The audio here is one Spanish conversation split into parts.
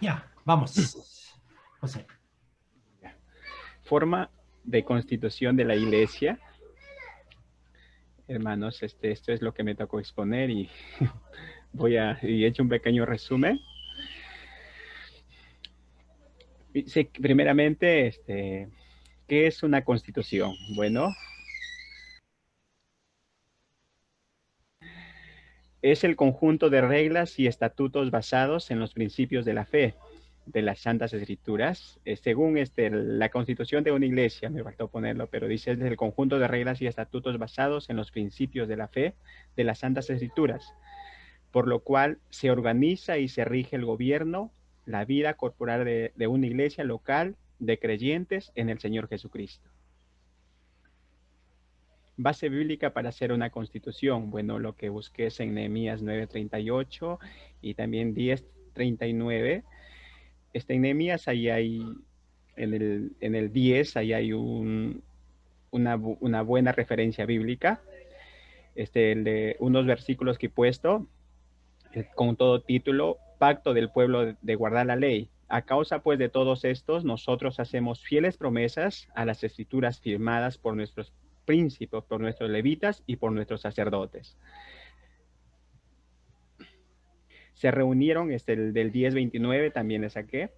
Ya, vamos. José. Forma de constitución de la Iglesia. Hermanos, esto es lo que me tocó exponer y y he hecho un pequeño resumen. Primeramente, ¿qué es una constitución? Bueno, es el conjunto de reglas y estatutos basados en los principios de la fe, de las Santas Escrituras. Según la constitución de una iglesia, me faltó ponerlo, pero dice es el conjunto de reglas y estatutos basados en los principios de la fe, de las Santas Escrituras, por lo cual se organiza y se rige el gobierno, la vida corporal de una iglesia local de creyentes en el Señor Jesucristo. Base bíblica para hacer una constitución. Bueno, lo que busqué es en Nehemías 9:38 y también 10:39. En Nehemías ahí hay, en el 10, ahí hay una buena referencia bíblica. El de unos versículos que he puesto con todo título, Pacto del pueblo de guardar la ley. A causa pues de todos estos, nosotros hacemos fieles promesas a las escrituras firmadas por nuestros príncipes, por nuestros levitas y por nuestros sacerdotes. Se reunieron, el del 10:29 también le saqué,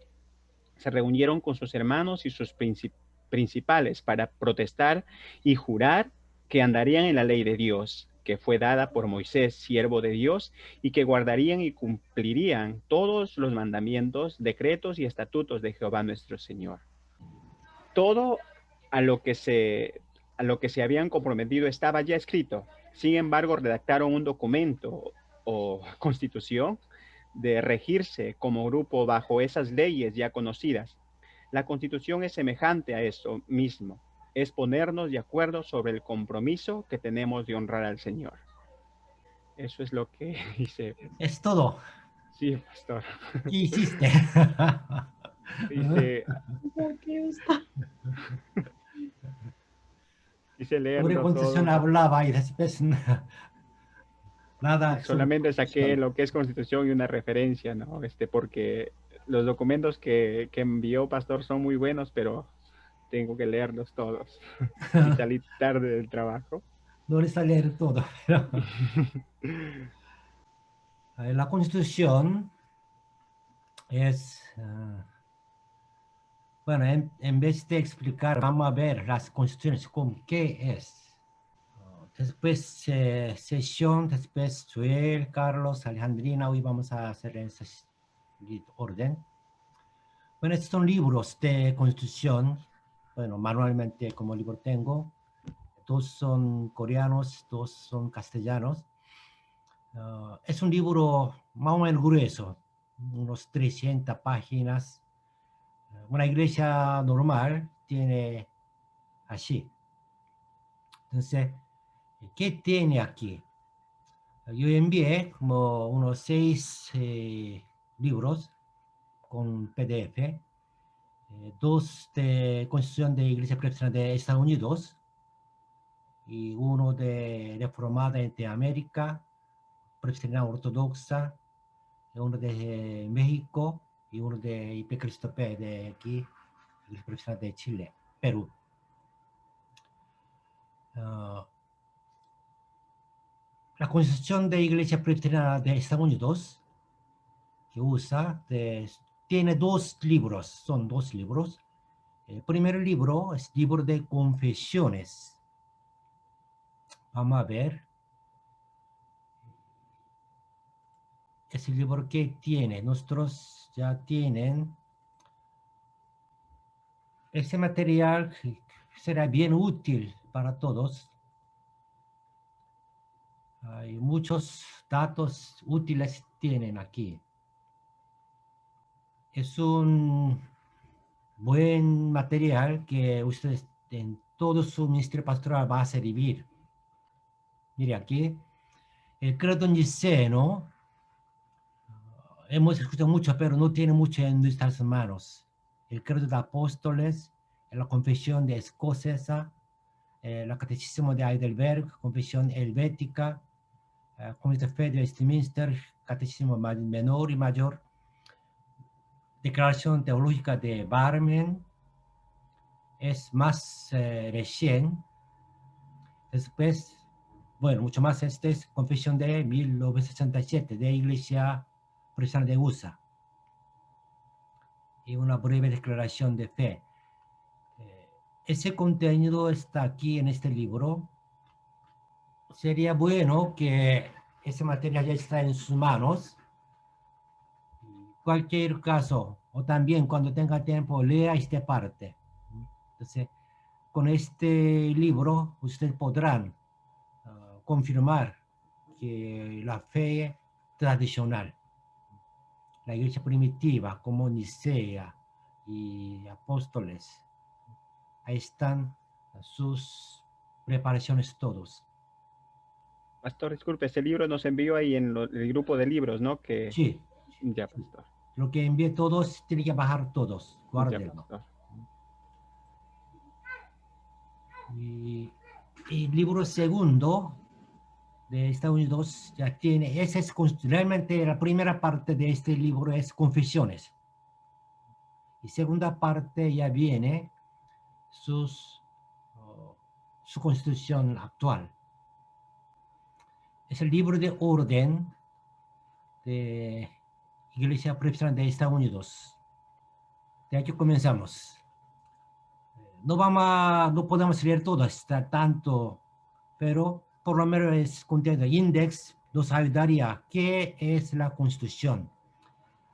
se reunieron con sus hermanos y sus principales para protestar y jurar que andarían en la ley de Dios, que fue dada por Moisés, siervo de Dios, y que guardarían y cumplirían todos los mandamientos, decretos y estatutos de Jehová nuestro Señor. Todo a lo que se habían comprometido estaba ya escrito. Sin embargo, redactaron un documento o constitución de regirse como grupo bajo esas leyes ya conocidas. La constitución es semejante a eso mismo, es ponernos de acuerdo sobre el compromiso que tenemos de honrar al Señor. Eso es lo que dice. Es todo. Sí, pastor. ¿Qué hiciste? Dice, Aquí está. quise Sobre leerlo constitución todo. hablaba y después nada sobre Solamente saqué constitución. lo que es constitución y una referencia, ¿no? Porque los documentos que envió Pastor son muy buenos, pero tengo que leerlos todos. Y salí tarde del trabajo. No les sale leer todo. Pero, la constitución es, bueno, en vez de explicar, vamos a ver las constituciones con qué es. Después sesión, después Joel, Carlos, Alejandrina, hoy vamos a hacer ese orden. Bueno, estos son libros de constitución. Bueno, manualmente como libro tengo. Dos son coreanos, dos son castellanos. Es un libro más o menos grueso, unos 300 páginas. Una iglesia normal tiene así. Entonces, ¿qué tiene aquí? Yo envié como unos 6 libros con PDF, dos de Constitución de Iglesia Presbiteriana de Estados Unidos y uno de Reformada de América, Presbiteriana Ortodoxa, uno de México y uno de IP Cristo P de aquí, Iglesia Presbiteriana de Chile, Perú. La Constitución de Iglesia Presbiteriana de Estados Unidos que usa tiene dos libros, son dos libros. El primer libro es libro de confesiones. Vamos a ver. Ese libro que tiene, nosotros ya tienen. Ese material será bien útil para todos. Hay muchos datos útiles tienen aquí. Es un buen material que ustedes en todo su ministerio pastoral va a servir. Mire aquí, el credo niceno, hemos escuchado mucho, pero no tiene mucho en nuestras manos. El credo de apóstoles, la confesión de escocesa, la catecismo de Heidelberg, confesión helvética, Comunidad de Fe de Westminster, catecismo menor y mayor. Declaración Teológica de Barmen es más recién. Después, bueno, mucho más, esta es Confesión de 1967 de Iglesia Presbiteriana de USA. Y una breve declaración de fe. Ese contenido está aquí en este libro. Sería bueno que ese material ya está en sus manos. Cualquier caso, o también cuando tenga tiempo, lea esta parte. Entonces, con este libro, ustedes podrán confirmar que la fe tradicional, la iglesia primitiva, como Nicea y Apóstoles, ahí están sus preparaciones todos. Pastor, disculpe, este libro nos envió ahí en el grupo de libros, ¿no? Que Sí, ya, pastor. lo que envié todos, tiene que bajar todos, Ya, guárdenlo. pastor. Y el libro segundo de Estados Unidos ya tiene, ese es realmente la primera parte de este libro es Confesiones. Y segunda parte ya viene su constitución actual. Es el libro de orden de Iglesia Presbiteriana de Estados Unidos. De aquí comenzamos. No podemos leer todo, está tanto, pero por lo menos es contenido. Index nos ayudaría. ¿Qué es la Constitución?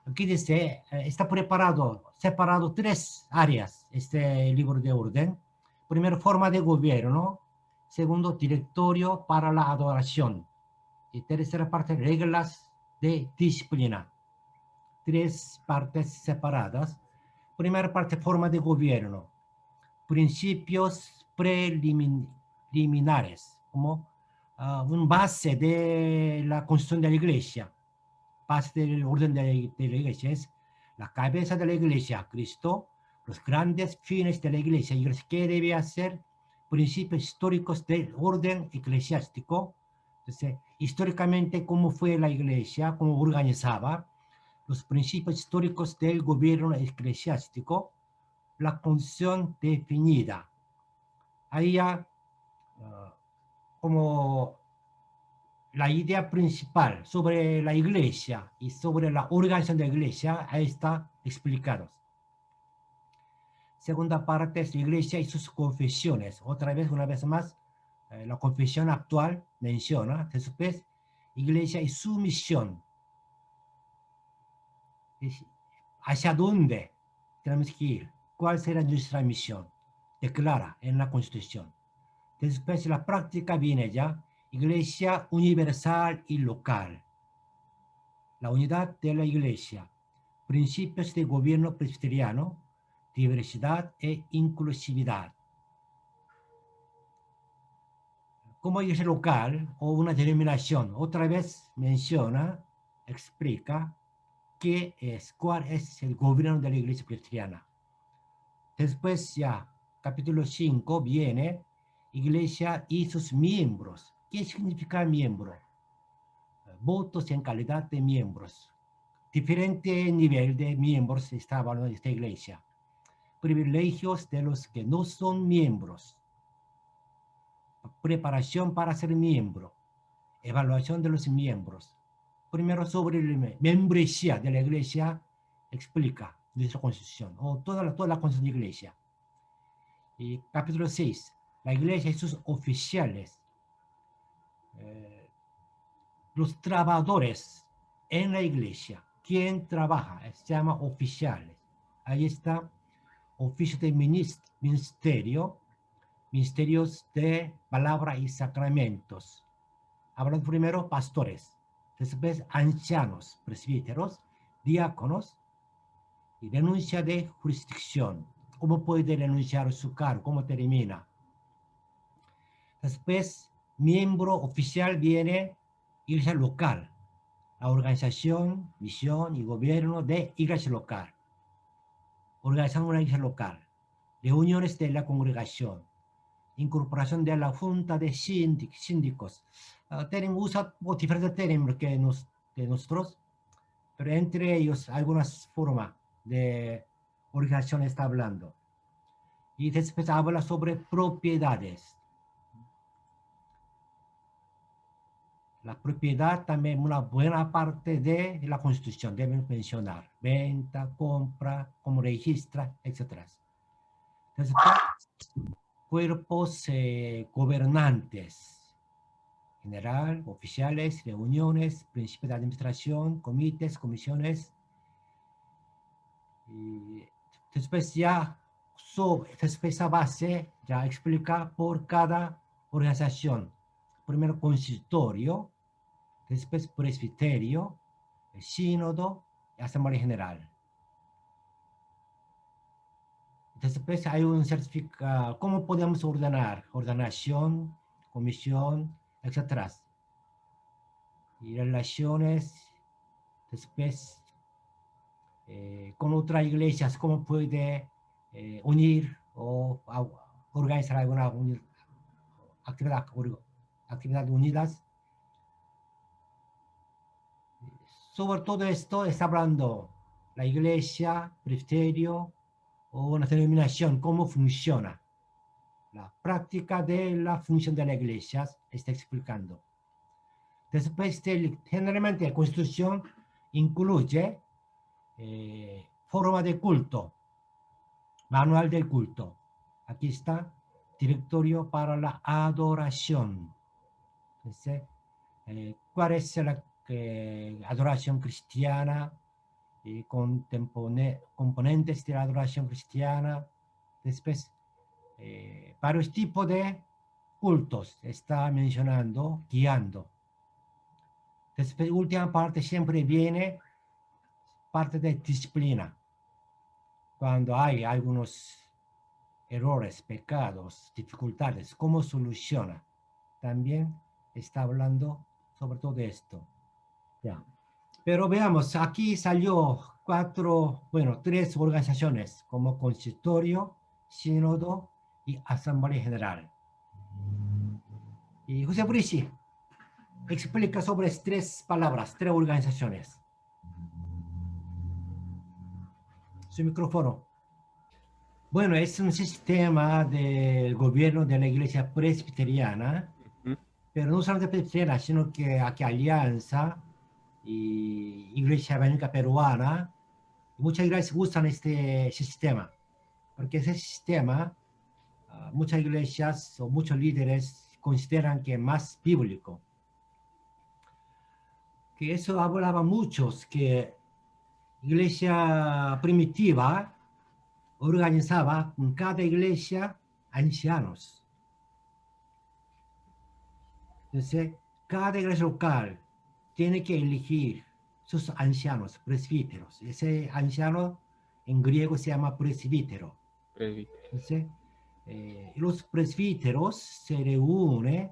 Aquí dice, está separado tres áreas este libro de orden. Primero, forma de gobierno. Segundo, directorio para la adoración. Y tercera parte, reglas de disciplina. Tres partes separadas. Primera parte, forma de gobierno. Principios preliminares, como un base de la Constitución de la Iglesia. Base del orden de la Iglesia es la cabeza de la Iglesia, Cristo, los grandes fines de la Iglesia. ¿Qué debe hacer? Principios históricos del orden eclesiástico. Entonces, históricamente, cómo fue la Iglesia, cómo organizaba, los principios históricos del gobierno eclesiástico, la constitución definida. Ahí ya, como la idea principal sobre la iglesia y sobre la organización de la iglesia, ahí está explicado. Segunda parte es la iglesia y sus confesiones. Otra vez, una vez más, la confesión actual menciona, después, iglesia y su misión. ¿Hacia dónde tenemos que ir? ¿Cuál será nuestra misión? Declara en la Constitución. Después, la práctica viene ya, iglesia universal y local. La unidad de la iglesia, principios de gobierno presbiteriano, diversidad e inclusividad. Como iglesia local o una denominación, otra vez menciona, explica cuál es el gobierno de la iglesia presbiteriana. Después ya, capítulo 5, viene iglesia y sus miembros. ¿Qué significa miembro? Votos en calidad de miembros. Diferente nivel de miembros está hablando de esta iglesia. Privilegios de los que no son miembros. Preparación para ser miembro. Evaluación de los miembros. Primero sobre la membresía de la iglesia, explica nuestra constitución, o toda la constitución de la iglesia. Y capítulo 6, la iglesia y sus oficiales. Los trabajadores en la iglesia. ¿Quién trabaja? Se llama oficiales. Ahí está, oficio de ministerio, ministerios de palabra y sacramentos. Hablan primero pastores, después ancianos, presbíteros, diáconos, y denuncia de jurisdicción. ¿Cómo puede denunciar su cargo? ¿Cómo termina? Después, miembro oficial viene iglesia local, la organización, misión y gobierno de iglesia local. Organización de una iglesia local, reuniones de la congregación, incorporación de la junta de síndicos. Usa diferentes términos que nosotros, pero entre ellos algunas formas. de organización está hablando. Y después habla sobre propiedades. La propiedad también es una buena parte de la Constitución, deben mencionar. Venta, compra, cómo registra, etc. Entonces, cuerpos gobernantes, general, oficiales, reuniones, principios de administración, comités, comisiones. Y después ya, después esa base ya explica por cada organización. Primero consistorio, después presbiterio, el sínodo y asamblea general. Después hay un certificado, ¿cómo podemos ordenar? Ordenación, comisión, etc. Y relaciones, después con otras iglesias, cómo puede unir o organizar alguna actividad unidas. Sobre todo esto está hablando la iglesia, presbiterio o una denominación, cómo funciona. La práctica de la función de la iglesia está explicando. Después, generalmente la Constitución incluye forma de culto, manual del culto. Aquí está, directorio para la adoración. Entonces, ¿cuál es la adoración cristiana? Y componentes de la adoración cristiana. Después, varios tipos de cultos está mencionando, guiando. Después, última parte siempre viene parte de disciplina. Cuando hay algunos errores, pecados, dificultades, ¿cómo soluciona? También está hablando sobre todo esto. Ya. Pero veamos, aquí salió tres organizaciones como consistorio, sínodo y asamblea general. Y José Brici explica sobre tres palabras, tres organizaciones. Su micrófono. Bueno, es un sistema del gobierno de la iglesia presbiteriana, pero no solamente presbiteriana, sino que aquí Alianza y Iglesia Evangélica Peruana, muchas iglesias usan este sistema, porque ese sistema, muchas iglesias o muchos líderes consideran que es más bíblico. Que eso hablaba muchos, que iglesia primitiva organizaba en cada iglesia ancianos. Entonces, cada iglesia local tiene que elegir sus ancianos, presbíteros. Ese anciano en griego se llama presbítero. Entonces, los presbíteros se reúnen,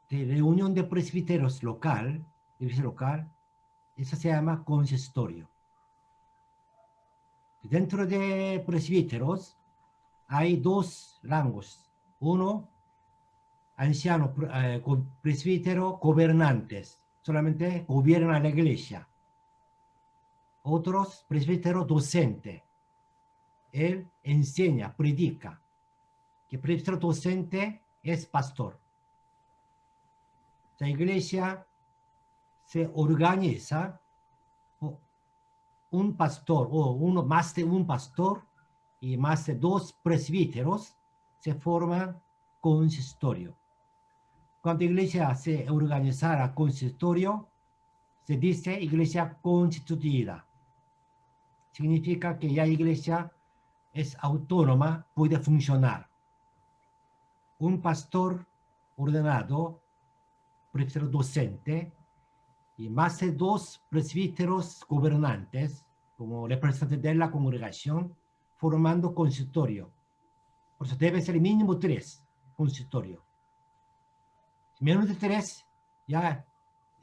de reunión de presbíteros local, iglesia local, eso se llama consistorio. Dentro de presbíteros hay dos rangos. Uno, anciano, presbítero, gobernantes. Solamente gobierna la iglesia. Otros, presbítero, docente. Él enseña, predica. Que presbítero docente es pastor. La iglesia se organiza un pastor o más de un pastor y más de dos presbíteros se forman consistorio. Cuando la iglesia se organizara consistorio, se dice iglesia constituida. Significa que ya la iglesia es autónoma, puede funcionar. Un pastor ordenado, presbítero docente, y más de dos presbíteros gobernantes, como representantes de la congregación, formando consistorio. Por eso debe ser mínimo 3 consistorio. Menos de 3 ya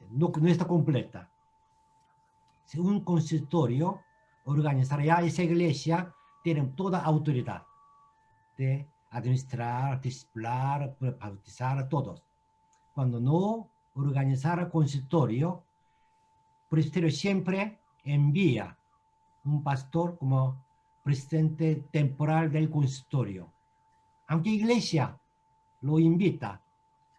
no está completa. Si un consistorio organizaría esa iglesia, tiene toda autoridad de administrar, disciplinar, bautizar a todos. Cuando no organizara consistorio, el presbiterio siempre envía un pastor como presidente temporal del consistorio. Aunque iglesia lo invita,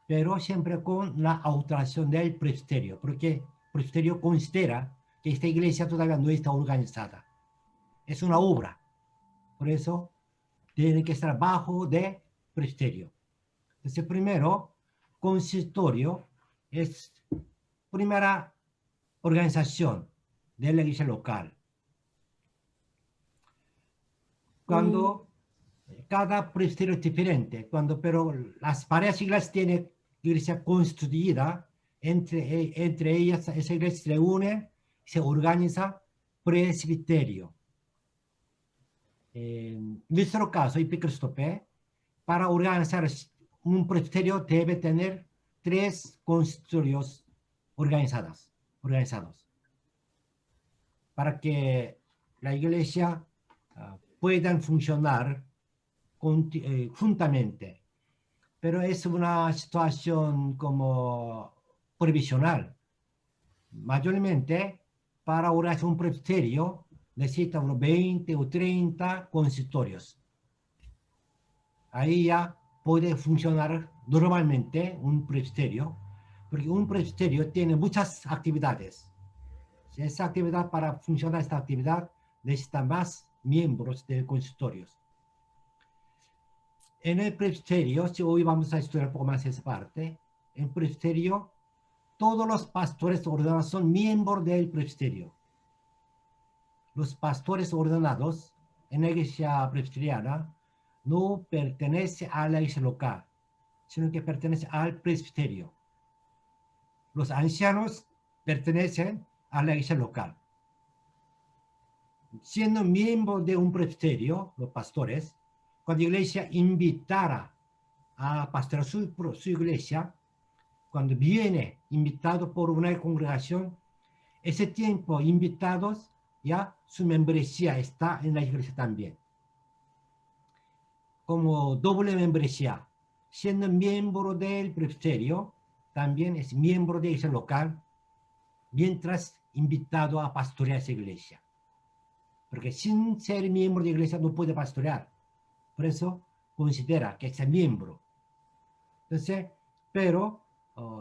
pero siempre con la autorización del presbiterio, porque el presbiterio considera que esta iglesia todavía no está organizada. Es una obra, por eso tiene que estar bajo de presbiterio. Entonces, primero, consistorio es primera organización de la iglesia local. Cuando cada presbiterio es diferente, pero las varias iglesias tienen iglesia constituida, entre ellas esa iglesia se reúne, se organiza presbiterio. En nuestro caso, Ipicristopé, para organizar un presbiterio debe tener 3 consistorios organizados, para que la iglesia puedan funcionar juntamente. Pero es una situación como provisional. Mayormente, para organizar un presbiterio, necesita unos 20 o 30 consistorios. Ahí ya puede funcionar normalmente un presbiterio, porque un presbiterio tiene muchas actividades. Esa actividad, para funcionar esta actividad, necesita más miembros de consistorios. En el presbiterio, si hoy vamos a estudiar un poco más esa parte, en el presbiterio, todos los pastores ordenados son miembros del presbiterio. Los pastores ordenados en la iglesia presbiteriana no pertenecen a la iglesia local, sino que pertenecen al presbiterio. Los ancianos pertenecen a la iglesia local. Siendo miembros de un presbiterio, los pastores, cuando la iglesia invitara a pastorear su iglesia, cuando viene invitado por una congregación, ese tiempo invitados, ya su membresía está en la iglesia también. Como doble membresía, siendo miembro del presbiterio, también es miembro de la iglesia local, mientras invitado a pastorear esa iglesia. Porque sin ser miembro de la iglesia no puede pastorear. Por eso considera que es miembro. Entonces, pero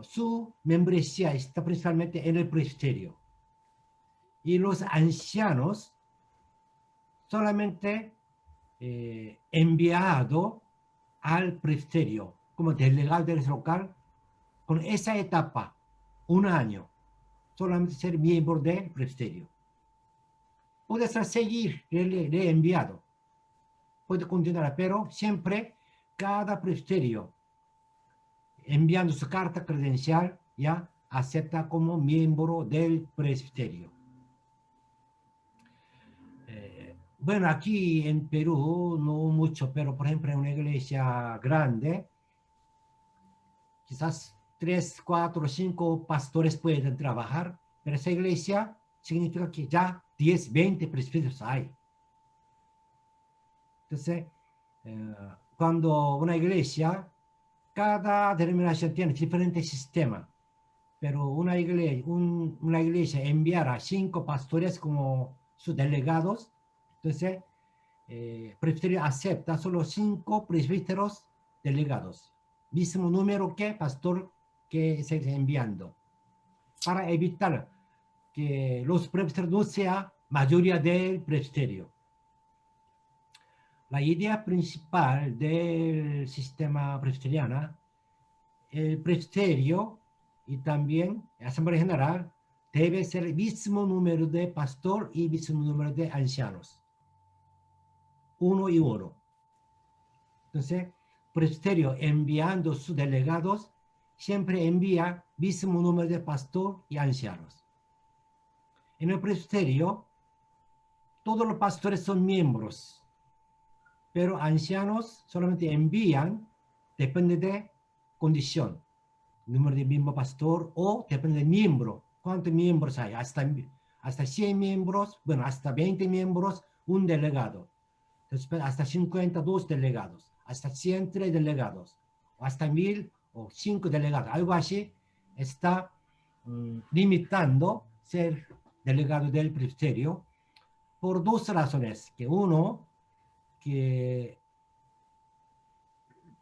su membresía está principalmente en el presbiterio. Y los ancianos solamente enviado al presbiterio como delegado del local, con esa etapa, un año, solamente ser miembro del presbiterio. Puede seguir le enviado, puede continuar, pero siempre cada presbiterio, enviando su carta credencial, ya acepta como miembro del presbiterio. Bueno, aquí en Perú no mucho, pero por ejemplo en una iglesia grande, quizás 3, 4, 5 pastores pueden trabajar, pero esa iglesia significa que ya 10, 20 presbíteros hay. Entonces, cuando una iglesia, cada denominación tiene diferente sistema, pero una iglesia enviará 5 pastores como sus delegados, entonces, el presbiterio acepta solo 5 presbíteros delegados, mismo número que pastor que se está enviando, para evitar que los presbíteros no sean mayoría del presbiterio. La idea principal del sistema presbiteriano, el presbiterio y también la Asamblea General debe ser el mismo número de pastor y mismo número de ancianos. 1 y 1. Entonces, presbiterio enviando sus delegados siempre envía mismo número de pastor y ancianos. En el presbiterio, todos los pastores son miembros, pero ancianos solamente envían, depende de condición, número de mismo pastor, o depende del miembro, cuántos miembros hay, hasta 100 miembros, bueno, hasta 20 miembros, un delegado. Después, hasta 52 delegados, hasta 103 delegados, o hasta 1000 o 5 delegados, algo así, está limitando ser delegado del presbiterio. por dos razones. Que uno, que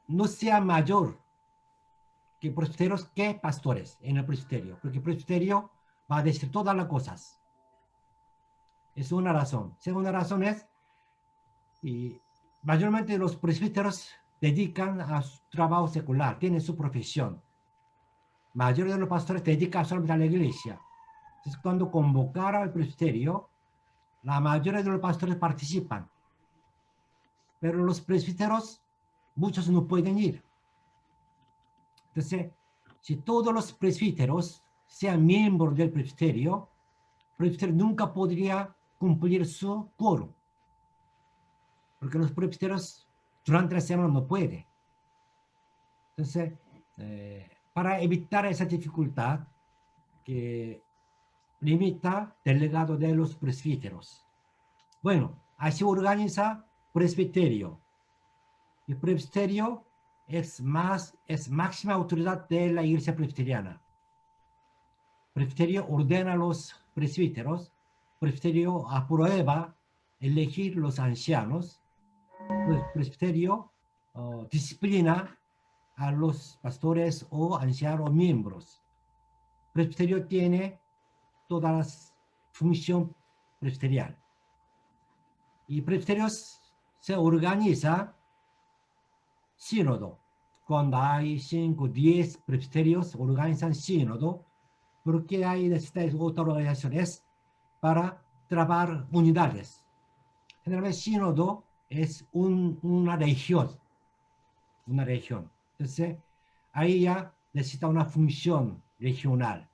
no sea mayor que presbiteros que pastores en el presbiterio, porque el presbiterio va a decir todas las cosas. Es una razón. Segunda razón es, y mayormente los presbíteros dedican a su trabajo secular, tienen su profesión. La mayoría de los pastores dedican solamente a la iglesia. Entonces, cuando convocaron al presbiterio, la mayoría de los pastores participan, pero los presbíteros, muchos no pueden ir. Entonces, si todos los presbíteros sean miembros del presbiterio, el presbiterio nunca podría cumplir su quórum, porque los presbíteros durante la semana no pueden. Entonces, para evitar esa dificultad que limita delegado de los presbíteros. Bueno, así organiza presbiterio. El presbiterio es máxima autoridad de la iglesia presbiteriana. El presbiterio ordena a los presbíteros, el presbiterio aprueba elegir los ancianos, el presbiterio disciplina a los pastores o ancianos miembros. El presbiterio tiene todas las funciones presbiterial. Y presbiterios se organiza sínodo. Cuando hay 5, 10 presbiterios, organizan sínodo, porque hay necesidades de otras organizaciones para trabajar unidades. Generalmente sínodo es una región. Entonces, ahí ya necesita una función regional.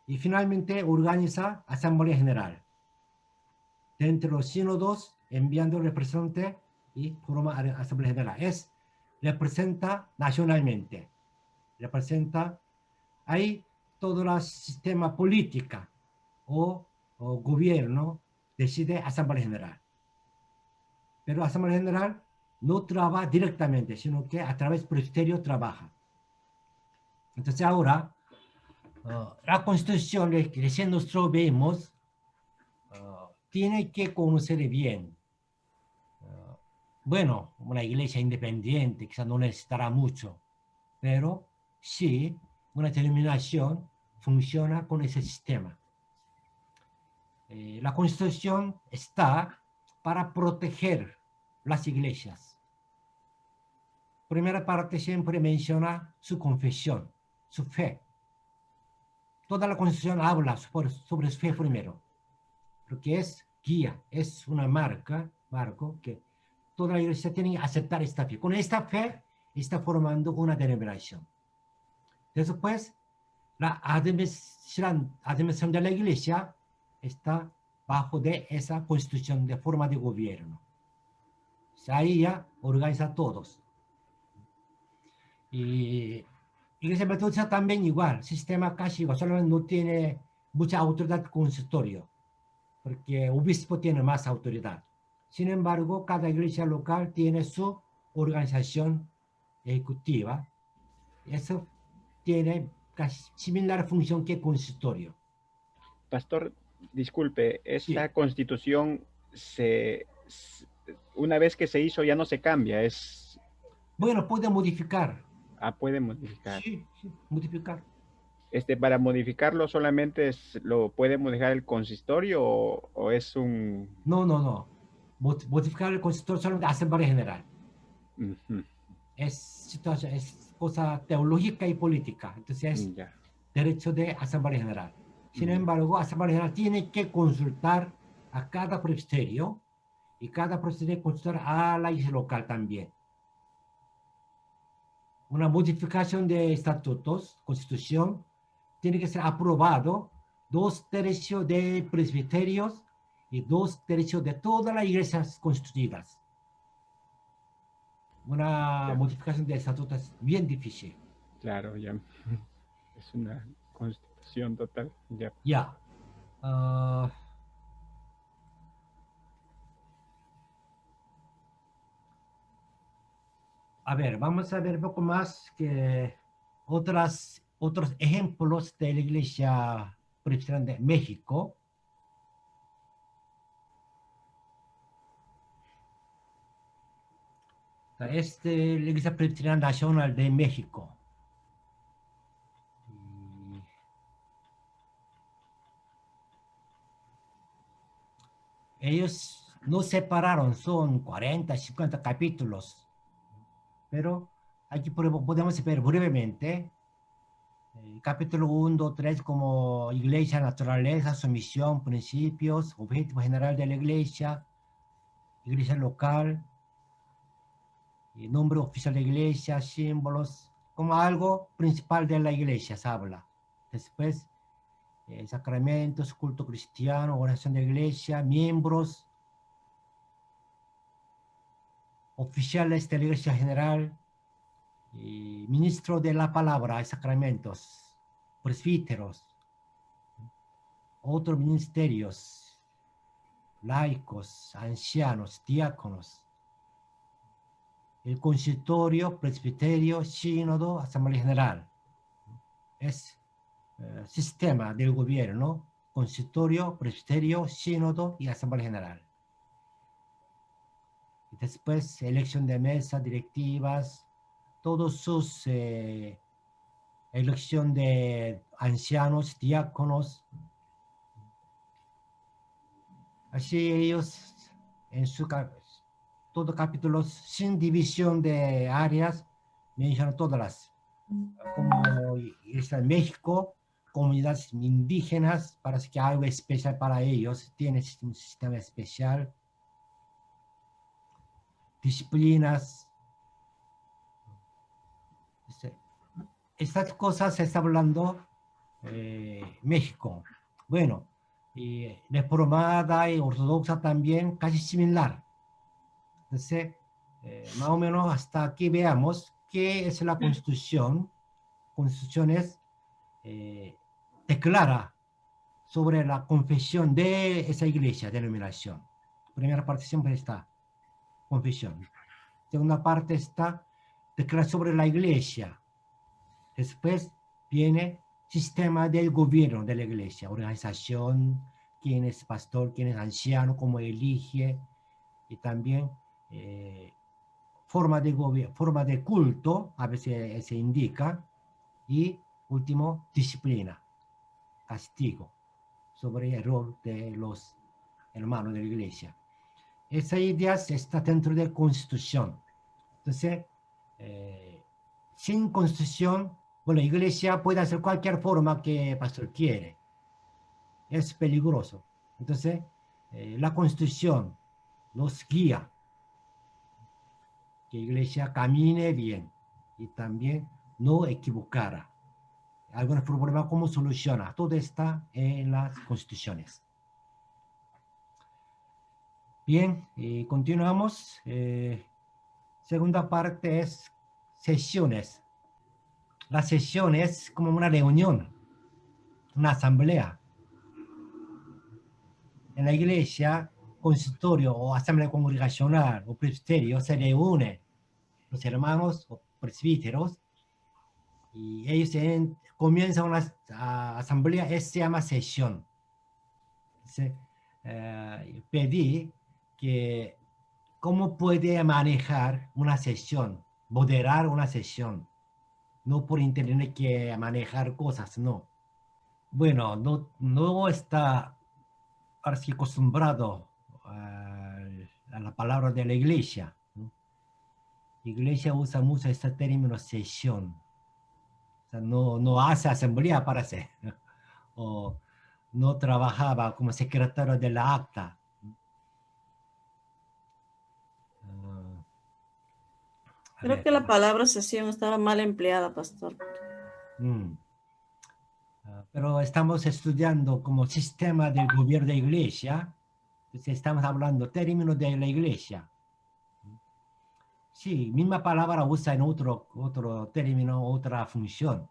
Y finalmente organiza Asamblea General. Dentro de los sínodos, enviando representante y forma Asamblea General. Representa nacionalmente. Representa ahí todo el sistema política o gobierno decide Asamblea General. Pero Asamblea General no trabaja directamente, sino que a través del presbiterio trabaja. Entonces ahora, la Constitución que recién nosotros vemos, tiene que conocer bien. Bueno, una iglesia independiente quizás no necesitará mucho, pero sí, una denominación funciona con ese sistema. La Constitución está para proteger las iglesias. Primera parte siempre menciona su confesión, su fe. Toda la Constitución habla sobre su fe primero, porque es guía, es una marco que toda la iglesia tiene que aceptar esta fe. Con esta fe está formando una denominación. Después, la administración de la iglesia está bajo de esa constitución de forma de gobierno. Ahí ya organiza a todos. Y Iglesia Metodista también igual, sistema casi igual, solamente no tiene mucha autoridad consistorio, porque obispo tiene más autoridad. Sin embargo, cada iglesia local tiene su organización ejecutiva. Eso tiene casi similar función que consistorio. Pastor, disculpe, esta Sí. constitución una vez que se hizo ya no se cambia, Bueno, puede modificar. puede modificar. Sí, modificar. Para modificarlo solamente lo puede modificar el consistorio o es un... No. Modificar el consistorio solamente Asamblea General. Ujú. Es cosa teológica y política. Entonces es Ya. derecho de Asamblea General. Sin Ya. embargo, Asamblea General tiene que consultar a cada presbiterio y cada presbiterio consultar a la iglesia local también. Una modificación de estatutos, constitución, tiene que ser aprobado 2/3 de presbiterios y 2/3 de todas las iglesias constituidas. Una Ya. modificación de estatutos es bien difícil. Claro, ya. Es una constitución total. Ya. Ya. A ver, vamos a ver un poco más que otros ejemplos de la iglesia presbiteriana de México. Este es la Iglesia Presbiteriana Nacional de México. Ellos no separaron, son 40, 50 capítulos, pero aquí podemos ver brevemente. Capítulo 1, 2, 3 como Iglesia, naturaleza, sumisión, principios, objetivo general de la Iglesia, Iglesia local, nombre oficial de la Iglesia, símbolos, como algo principal de la Iglesia se habla. Después, sacramentos, culto cristiano, oración de la Iglesia, miembros, oficiales de la Iglesia General, ministro de la palabra y sacramentos, presbíteros, otros ministerios, laicos, ancianos, diáconos, el consistorio, presbiterio, sínodo, asamblea general. Es sistema del gobierno, consistorio, presbiterio, sínodo y asamblea general. Y después, elección de mesa, directivas, todos sus elección de ancianos, diáconos. Así ellos, en todo capítulos, sin división de áreas, mencionan todas las, como está en México, comunidades indígenas, parece que algo especial para ellos, tiene un sistema especial, disciplinas. Estas cosas se está hablando México. Bueno, y reformada y ortodoxa también, casi similar. Entonces, más o menos hasta aquí veamos qué es la Constitución. Constitución es, declara sobre la confesión de esa iglesia, denominación. Primera parte siempre está, confesión. Segunda parte está, declara sobre la iglesia. Después viene sistema del gobierno de la iglesia, organización, quién es pastor, quién es anciano, cómo elige, y también forma de culto, a veces se indica, y último, disciplina, castigo, sobre el rol de los hermanos de la iglesia. Esa idea está dentro de la Constitución. Entonces, sin Constitución, bueno, la iglesia puede hacer cualquier forma que el pastor quiere. Es peligroso. Entonces, la Constitución nos guía, que la iglesia camine bien y también no equivocara. Algunos problemas, ¿cómo soluciona? Todo está en las constituciones. Bien, continuamos. Segunda parte es sesiones. La sesión es como una reunión, una asamblea. En la iglesia, consistorio o asamblea congregacional o presbiterio se reúnen los hermanos o presbíteros y ellos comienzan una asamblea, se llama sesión. Pedí que cómo puede manejar una sesión, moderar una sesión, no por internet que manejar cosas, no. Bueno, no está casi acostumbrado a la palabra de la iglesia, ¿no? La iglesia usa mucho este término sesión. O sea, no hace asamblea, parece. O no trabajaba como secretario de la acta. Creo que la palabra sesión estaba mal empleada, pastor. Pero estamos estudiando como sistema del gobierno de la iglesia. Entonces estamos hablando términos de la iglesia. Sí, misma palabra usa en otro término, otra función.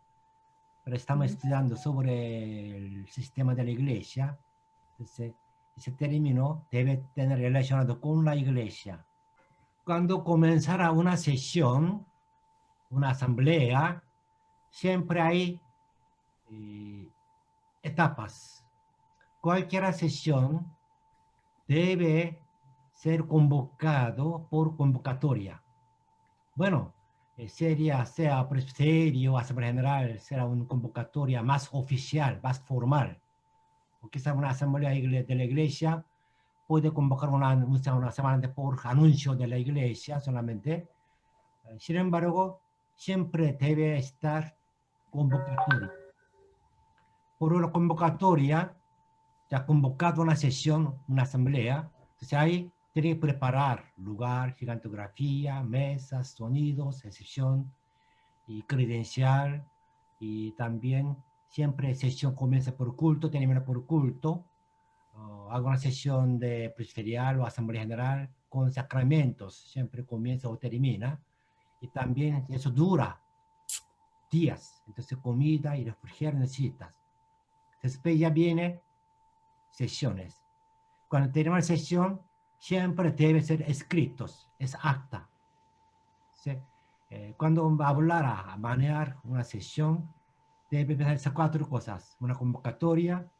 Pero estamos estudiando sobre el sistema de la iglesia. Entonces, ese término debe tener relacionado con la iglesia. Cuando comenzará una sesión, una asamblea, siempre hay etapas. Cualquier sesión debe ser convocado por convocatoria. Bueno, sea presbiterio, asamblea general, será una convocatoria más oficial, más formal. O quizá una asamblea de la iglesia puede convocar una semana antes por anuncio de la iglesia solamente. Sin embargo, siempre debe estar convocatoria. Por una convocatoria, ya convocado una sesión, una asamblea, entonces ahí tiene que preparar lugar, gigantografía, mesas, sonidos, excepción y credencial, y también siempre sesión comienza por culto, termina por culto. Hago una sesión de presbiterial o asamblea general con sacramentos, siempre comienza o termina, y también eso dura días, entonces comida y refrigerio necesitas. Después ya viene sesiones. Cuando termina la sesión, siempre debe ser escritos, es acta. ¿Sí? Cuando va a hablar a manejar una sesión, debe pensar cuatro cosas: una convocatoria,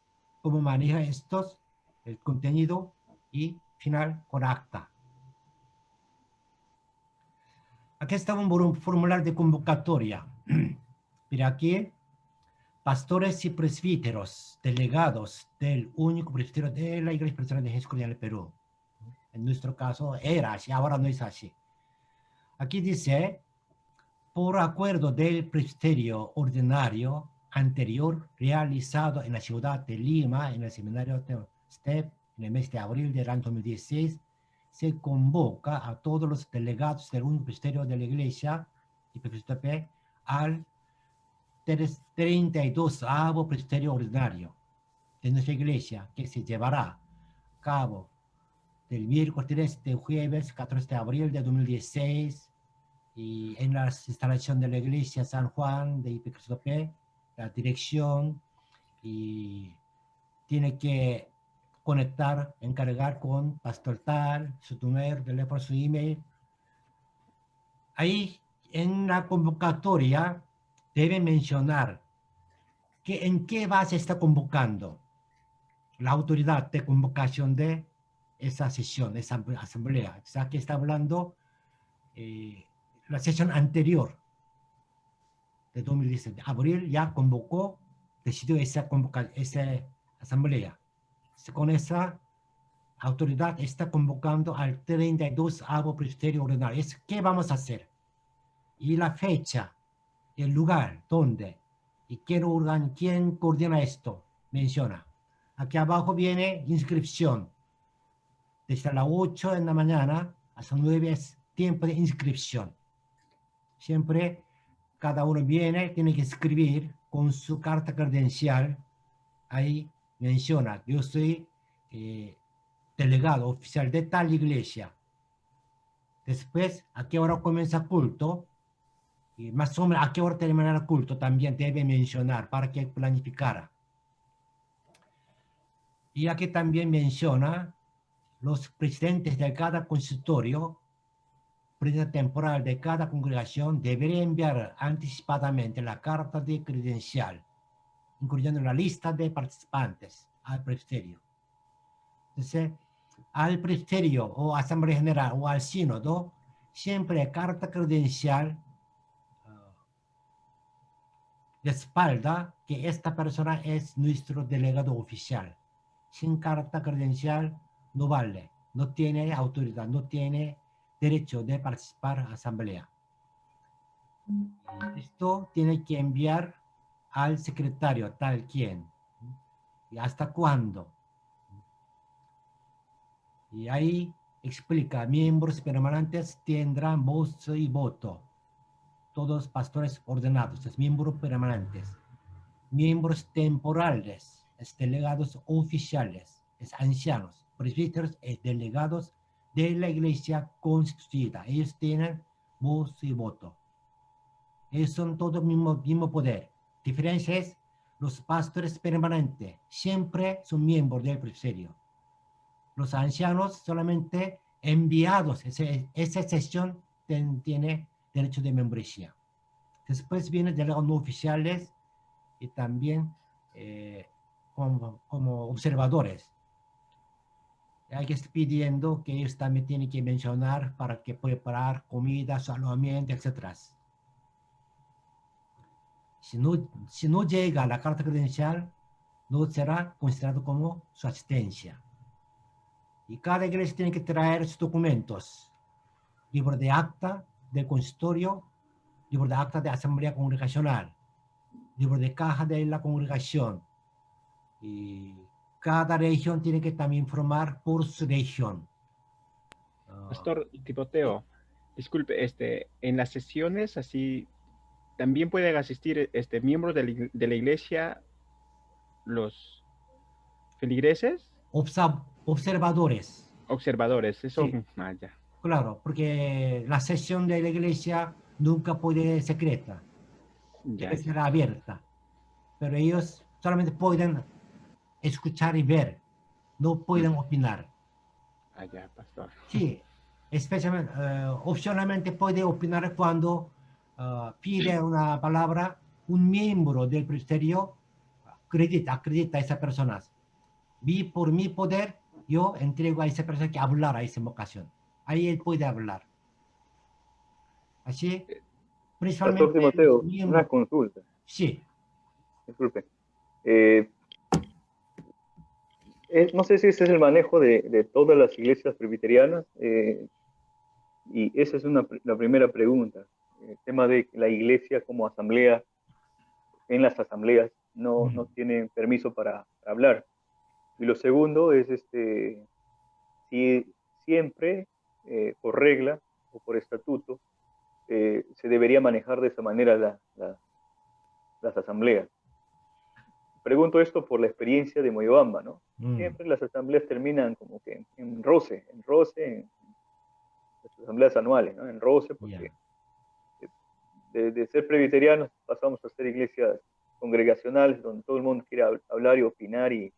cómo maneja estos, el contenido y final con acta. Aquí está un formulario de convocatoria. Mira aquí, pastores y presbíteros, delegados del único presbiterio de la Iglesia Presbiteriana de Jesucristo en el Perú. En nuestro caso era así, ahora no es así. Aquí dice, por acuerdo del presbiterio ordinario anterior realizado en la ciudad de Lima, en el seminario de STEP, en el mes de abril del año 2016, se convoca a todos los delegados del único presbiterio de la Iglesia y PPSTP al 32º presbiterio ordinario de nuestra Iglesia, que se llevará a cabo del miércoles 3 de jueves 14 de abril de 2016, y en las instalaciones de la iglesia San Juan de IPCSP, la dirección, y tiene que conectar, encargar con pastor tal, su número, teléfono, su email. Ahí en la convocatoria debe mencionar que en qué base está convocando la autoridad de convocación de esa sesión, de esa asamblea. O sea, que está hablando la sesión anterior de 2017. Abril ya convocó, decidió esa asamblea. Con esa autoridad está convocando al 32º presbiterio ordinario. ¿Qué vamos a hacer? Y la fecha, el lugar, dónde, y quién coordina esto, menciona. Aquí abajo viene inscripción. Desde las 8 de la mañana hasta 9 es tiempo de inscripción. Siempre cada uno viene, tiene que escribir con su carta credencial. Ahí menciona, yo soy delegado oficial de tal iglesia. Después, a qué hora comienza culto, y más o menos a qué hora termina el culto también debe mencionar para que planificara. Y aquí también menciona los presidentes de cada consistorio, presidente temporal de cada congregación, debería enviar anticipadamente la carta de credencial, incluyendo la lista de participantes al presbiterio. Entonces, al presbiterio o asamblea general o al sínodo, siempre carta credencial respalda que esta persona es nuestro delegado oficial. Sin carta credencial no vale, no tiene autoridad, no tiene derecho de participar en la asamblea. Esto tiene que enviar al secretario tal quien. ¿Y hasta cuándo? Y ahí explica, miembros permanentes tendrán voz y voto. Todos pastores ordenados, es miembros permanentes. Miembros temporales, es delegados oficiales, es ancianos, presbíteros, es delegados de la iglesia constituida. Ellos tienen voz y voto. Ellos son todos mismo poder. Diferencia es, los pastores permanentes siempre son miembros del presbiterio. Los ancianos solamente enviados, esa sesión tiene derecho de membresía. Después vienen delegados no oficiales y también como observadores. hay que estar pidiendo que ellos también tienen que mencionar para que preparar comida, su alojamiento, etc. Si no llega la carta credencial, no será considerado como su asistencia. Y cada iglesia tiene que traer sus documentos, libro de acta del consistorio, libro de acta de asamblea congregacional, libro de caja de la congregación. Y cada región tiene que también informar por su región. Pastor Timoteo, disculpe, en las sesiones así también pueden asistir miembros de la iglesia, los feligreses, Observadores. observadores, eso, Sí. Ya. Claro, porque la sesión de la iglesia nunca puede ser secreta, Ya, debe ser abierta, pero ellos solamente pueden escuchar y ver, no pueden opinar. Ya, pastor. Sí, especialmente, opcionalmente puede opinar cuando pide una palabra, un miembro del presbiterio acredita a esa persona. Por mi poder, yo entrego a esa persona que hablar a esa ocasión. Ahí él puede hablar. Así, Pastor principalmente los Timoteo, una miembros. consulta. Sí. Disculpe. No sé si ese es el manejo de todas las iglesias presbiterianas, y esa es la primera pregunta. El tema de la iglesia como asamblea, en las asambleas no tienen permiso para hablar. Y lo segundo es si siempre, por regla o por estatuto, se debería manejar de esa manera las asambleas. Pregunto esto por la experiencia de Moyobamba, ¿no? Siempre las asambleas terminan como que en roce, en las asambleas anuales, ¿no? En roce, porque de ser presbiterianos pasamos a ser iglesias congregacionales donde todo el mundo quiere hablar y opinar, y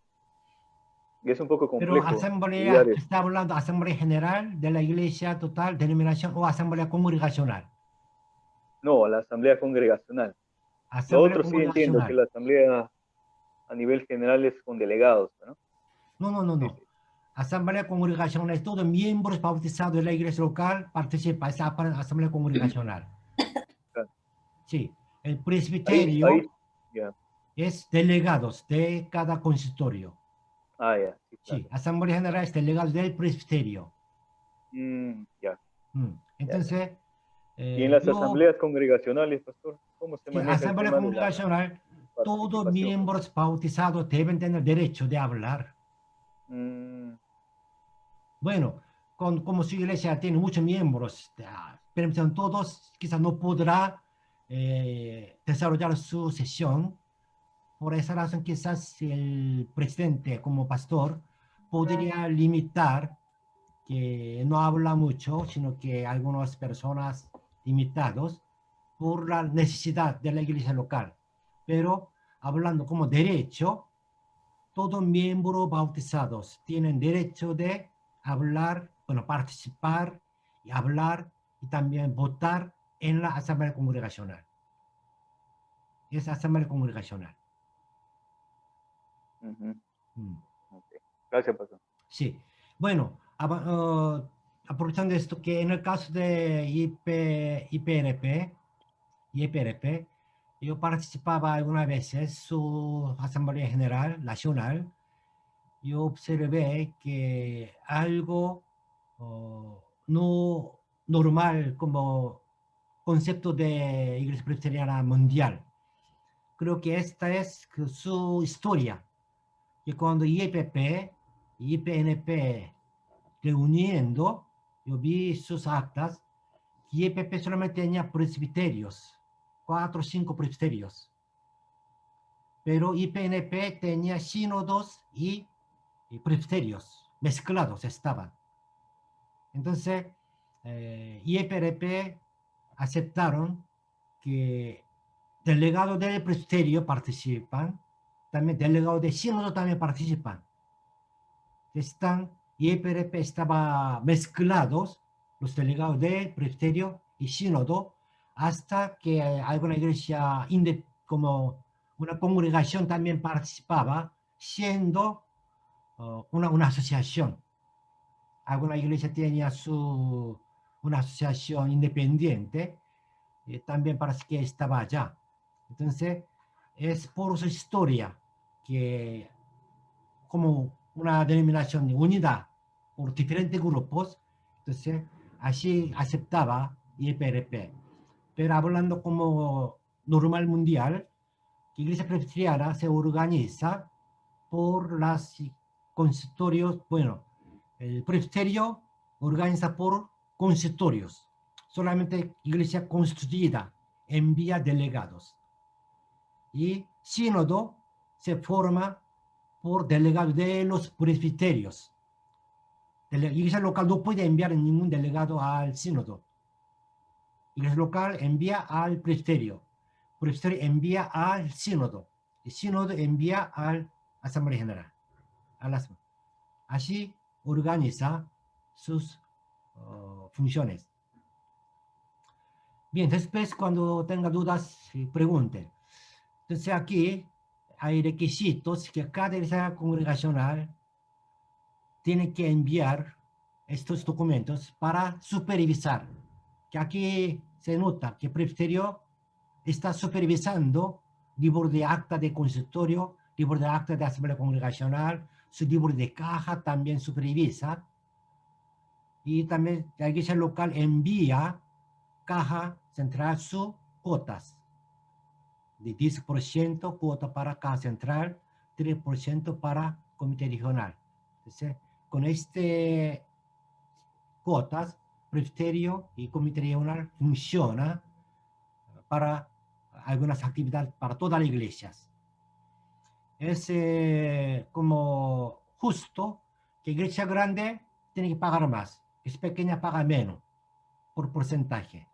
es un poco Pero complejo asamblea, lidiar eso. está hablando asamblea general de la iglesia total, denominación o asamblea congregacional. No, a la asamblea congregacional. Lo Asamblea otro sí entiendo que congregacional. la asamblea a nivel general es con delegados, ¿no? No. Sí. Asamblea congregacional es todo miembros bautizados de la iglesia local participa esa asamblea congregacional. Claro. Sí, el Ahí, presbiterio ya. es delegados de cada consistorio. Ya, sí, claro. Sí, asamblea general es delegado del presbiterio. Ya. Entonces, Y en las yo, asambleas congregacionales, pastor, ¿cómo se maneja el asamblea tema de la congregacional, todos participación? miembros bautizados deben tener derecho de hablar. Bueno, como su iglesia tiene muchos miembros, permiten todos, quizás no podrá desarrollar su sesión. Por esa razón, quizás el presidente, como pastor, podría limitar que no habla mucho, sino que algunas personas limitados por la necesidad de la iglesia local. Pero hablando como derecho, todos miembros bautizados tienen derecho de hablar, bueno, participar y hablar y también votar en la asamblea congregacional. Es asamblea congregacional. Okay. Gracias, pastor. Sí. Bueno, aprovechando esto, que en el caso de IPRP, yo participaba algunas veces en su Asamblea General Nacional. Yo observé que algo no normal como concepto de Iglesia Presbiteriana Mundial. Creo que esta es su historia, que cuando IPP y IPNP reuniendo, yo vi sus actas, y IPP solamente tenía presbiterios, 4 o 5 presbiterios, pero IPNP tenía sínodos y presbiterios, mezclados estaban. Entonces, IPRP aceptaron que delegados del presbiterio participan, también delegados de sínodo también participan. IPRP estaba mezclados, los delegados del presbiterio y sínodo, hasta que alguna iglesia como una congregación también participaba, siendo una asociación. alguna iglesia tenía una asociación independiente, también parece que estaba allá. Entonces, es por su historia que como una denominación unida por diferentes grupos, entonces así aceptaba IPRP. Pero hablando como normal mundial, la Iglesia Presbiteriana se organiza por las consistorios, bueno, el presbiterio organiza por consistorios. Solamente iglesia constituida envía delegados. Y sínodo se forma por delegados de los presbiterios. La iglesia local no puede enviar ningún delegado al sínodo. La iglesia local envía al presbiterio. El presbiterio envía al sínodo. El sínodo envía a la asamblea general. Así organiza sus funciones. Bien, después cuando tenga dudas, pregunten. Entonces aquí hay requisitos que cada iglesia congregacional tiene que enviar estos documentos para supervisar. Que aquí se nota que el presbiterio está supervisando libro de acta de consistorio, libro de acta de asamblea congregacional, su libro de caja también supervisa. Y también la iglesia local envía caja central sus cuotas. De 10% cuota para caja central, 3% para comité regional. Entonces, con este cuotas, presbiterio y comité regional funciona para algunas actividades para todas las iglesias. Es como justo que iglesia grande tiene que pagar más, es pequeña paga menos por porcentaje.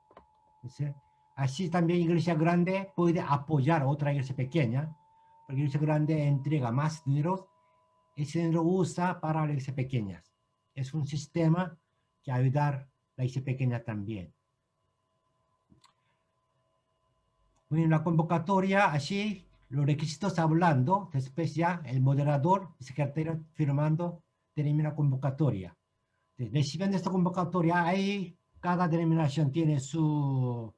¿Sí? Así también iglesia grande puede apoyar a otra iglesia pequeña, porque iglesia grande entrega más dinero, ese dinero usa para las iglesias pequeñas. Es un sistema que ayudar a la iglesia pequeña también. En la convocatoria, así, los requisitos hablando, después ya el moderador, el secretario firmando, termina la convocatoria. Recibiendo esta convocatoria, ahí cada denominación tiene su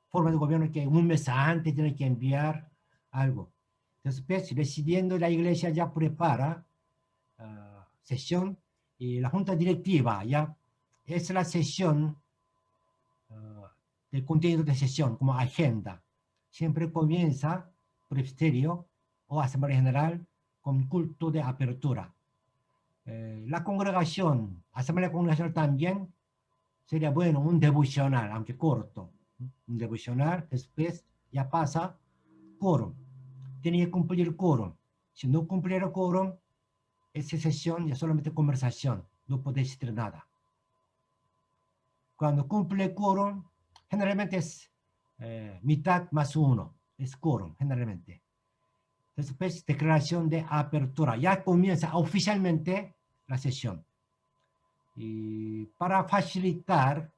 forma de gobierno que un mes antes tiene que enviar algo. Después, recibiendo la iglesia ya prepara sesión y la junta directiva ya es la sesión del contenido de sesión como agenda. Siempre comienza presbiterio o asamblea general con culto de apertura. La congregación, asamblea congregacional también sería bueno un devocional, aunque corto. Un devocional, después ya pasa quórum. Tiene que cumplir el quórum. Si no cumpliera el quórum, esa sesión ya solamente conversación, no puede decir nada. Cuando cumple el quórum, generalmente es mitad más uno, es quórum, generalmente. Después, declaración de apertura. Ya comienza oficialmente la sesión. Y para facilitar,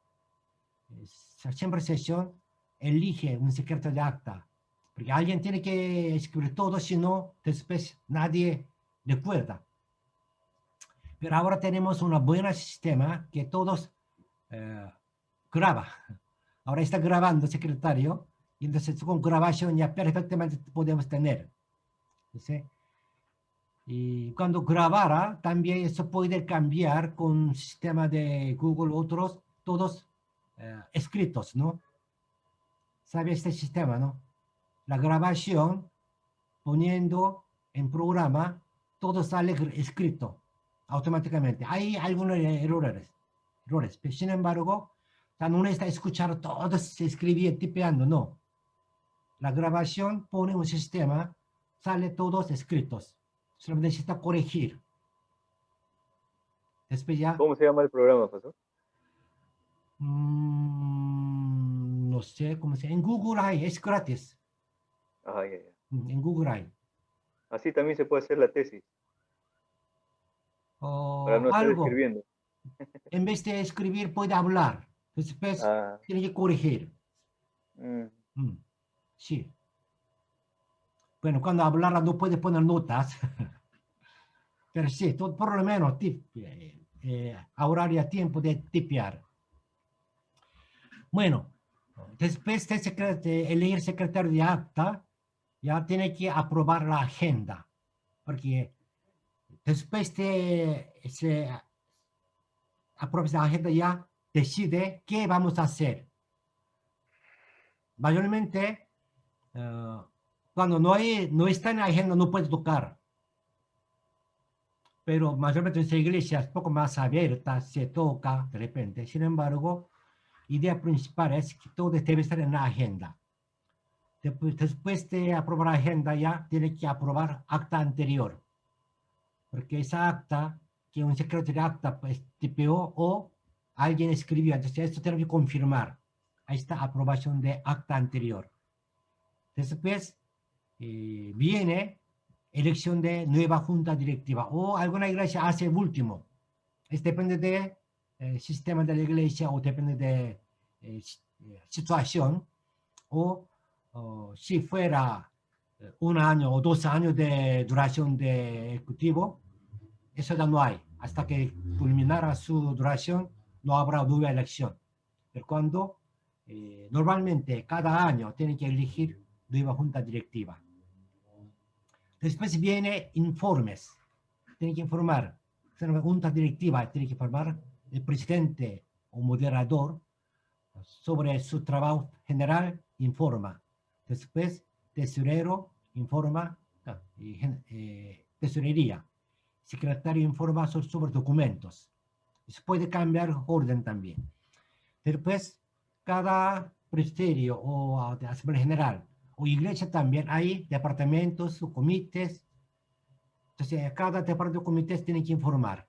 siempre sesión, elige un secretario de acta. Porque alguien tiene que escribir todo, si no, después nadie recuerda. Pero ahora tenemos un buen sistema que todos graba. Ahora está grabando el secretario, y entonces con grabación ya perfectamente podemos tener. ¿Sí? Y cuando grabara, también eso puede cambiar con un sistema de Google, otros, todos escritos, ¿no? ¿Sabe este sistema, no? La grabación, poniendo en programa, todo sale escrito automáticamente. Hay algunos errores, pero sin embargo, no necesita escuchar todo, se escribía tipeando, no. La grabación pone un sistema, sale todos escritos. Solo necesita corregir. Después ya... ¿Cómo se llama el programa, pastor? No sé cómo se llama. En Google hay, es gratis. Ah, ya. En Google hay. Así también se puede hacer la tesis, para no estar Algo. escribiendo. En vez de escribir, puede hablar. Después tiene que corregir. Sí. Bueno, cuando hablar no puede poner notas. Pero sí, tú por lo menos ahorraría tiempo de tipear. Bueno, después de elegir secretario de acta, ya tiene que aprobar la agenda, porque después de se aprueba la agenda ya decide qué vamos a hacer. Mayormente, cuando no está en la agenda no puede tocar, pero mayormente en iglesias poco más abiertas se toca de repente. Sin embargo, la idea principal es que todo debe estar en la agenda. Después de aprobar la agenda ya tiene que aprobar acta anterior, porque esa acta que un secretario de acta pues, tipeó o alguien escribió, entonces esto tiene que confirmar. Ahí está aprobación de acta anterior. Después viene elección de nueva junta directiva o alguna iglesia hace el último. Depende del sistema de la iglesia o depende de situación o si fuera 1 año o 2 años de duración de ejecutivo, eso ya no hay. Hasta que culminara su duración, no habrá nueva elección. Pero cuando normalmente cada año tienen que elegir nueva junta directiva. Después viene informes. Tiene que informar. La junta directiva tiene que informar el presidente o moderador sobre su trabajo general, informa. Después, tesorero informa, tesorería. Secretario informa sobre documentos. Se puede cambiar orden también. Después, cada presbiterio o asamblea general o iglesia también hay departamentos o comités. Entonces, cada departamento o comité tiene que informar.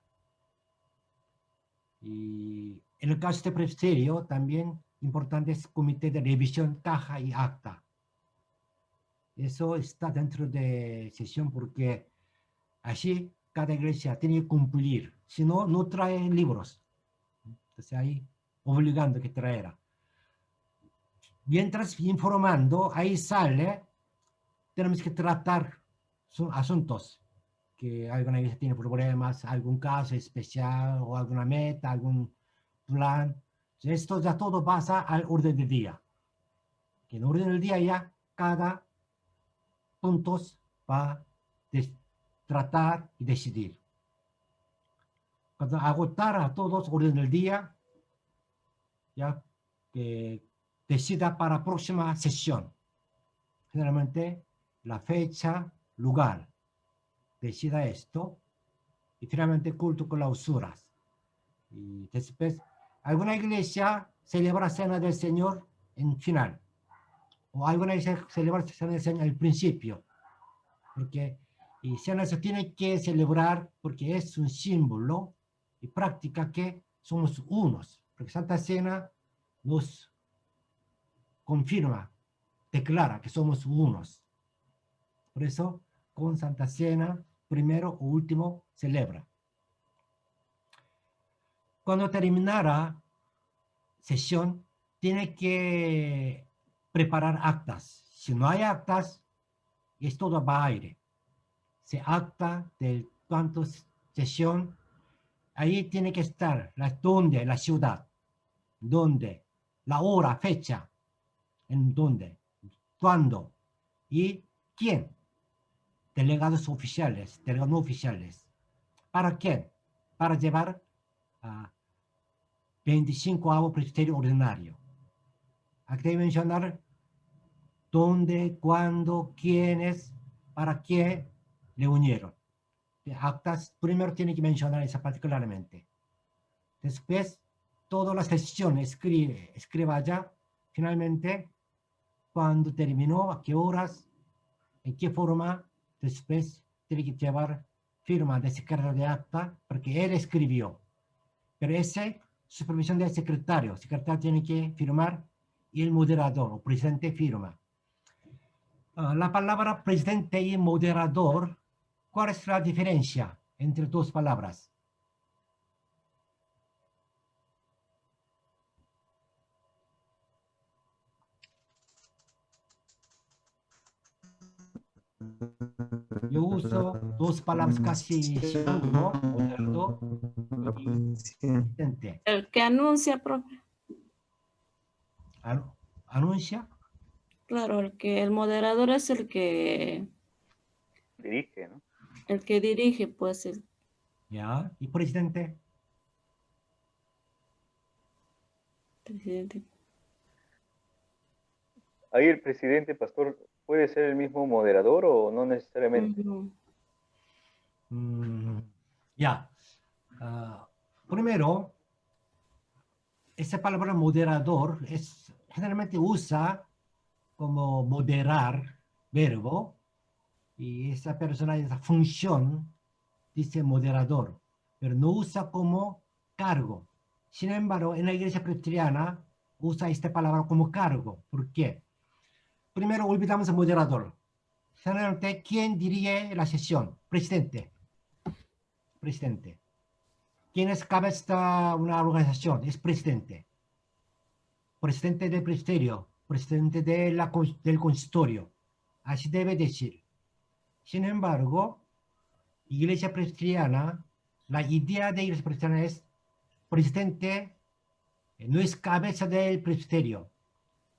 Y en el caso de presbiterio, también importante es el comité de revisión, caja y acta. Eso está dentro de sesión porque así cada iglesia tiene que cumplir. Si no, no traen libros. Entonces ahí obligando que traerá. Mientras informando, ahí sale, tenemos que tratar asuntos que alguna iglesia tiene problemas, algún caso especial o alguna meta, algún plan. Esto ya todo pasa al orden del día. Que en el orden del día ya cada punto va a tratar y decidir. Cuando agotar a todos orden del día, ya que decida para la próxima sesión. Generalmente la fecha, lugar, decida esto y finalmente culto clausuras. Y después, alguna iglesia celebra cena del Señor en final, o alguna iglesia celebra cena del Señor al principio, porque y cena se tiene que celebrar porque es un símbolo y práctica que somos unos, porque Santa Cena nos confirma, declara que somos unos. Por eso, con Santa Cena, primero o último, celebra. Cuando terminara sesión, tiene que preparar actas. Si no hay actas, es todo va a aire. Se acta de cuánto sesión, ahí tiene que estar dónde, la ciudad, dónde, la hora, fecha, en dónde, cuándo y quién. Delegados oficiales, delegados no oficiales. ¿Para quién? Para llevar a 25º presbiterio ordinario. Aquí debe mencionar dónde, cuándo, quiénes, para qué le unieron. Actas, primero tiene que mencionar esa parte claramente. Después, todas las decisiones escriba allá. Finalmente, cuando terminó, a qué horas, en qué forma, después tiene que llevar firma de secretario de acta, porque él escribió. Pero ese, supervisión del secretario. El secretario tiene que firmar y el moderador o presidente firma. La palabra presidente y moderador, ¿cuál es la diferencia entre dos palabras? Yo uso dos palabras casi sinónimo, moderador y presidente. El que anuncia, profe. Anuncia, Claro, el moderador es Dirige, ¿no? el que dirige, pues, el ya, y presidente. presidente. Ahí el presidente, pastor, ¿puede ser el mismo moderador o no necesariamente? Ujú. Ya. Primero, esa palabra moderador es generalmente usa como moderar verbo y esa persona, esa función dice moderador, pero no usa como cargo. Sin embargo, en la iglesia presbiteriana usa esta palabra como cargo. ¿Por qué? Primero olvidamos el moderador. Generalmente, ¿quién dirige la sesión? Presidente. Presidente. ¿Quién es cabeza de una organización? Es presidente. Presidente del presbiterio. Presidente del consistorio. Así debe decir. Sin embargo, iglesia presbiteriana, la idea de iglesia presbiteriana es presidente no es cabeza del presbiterio.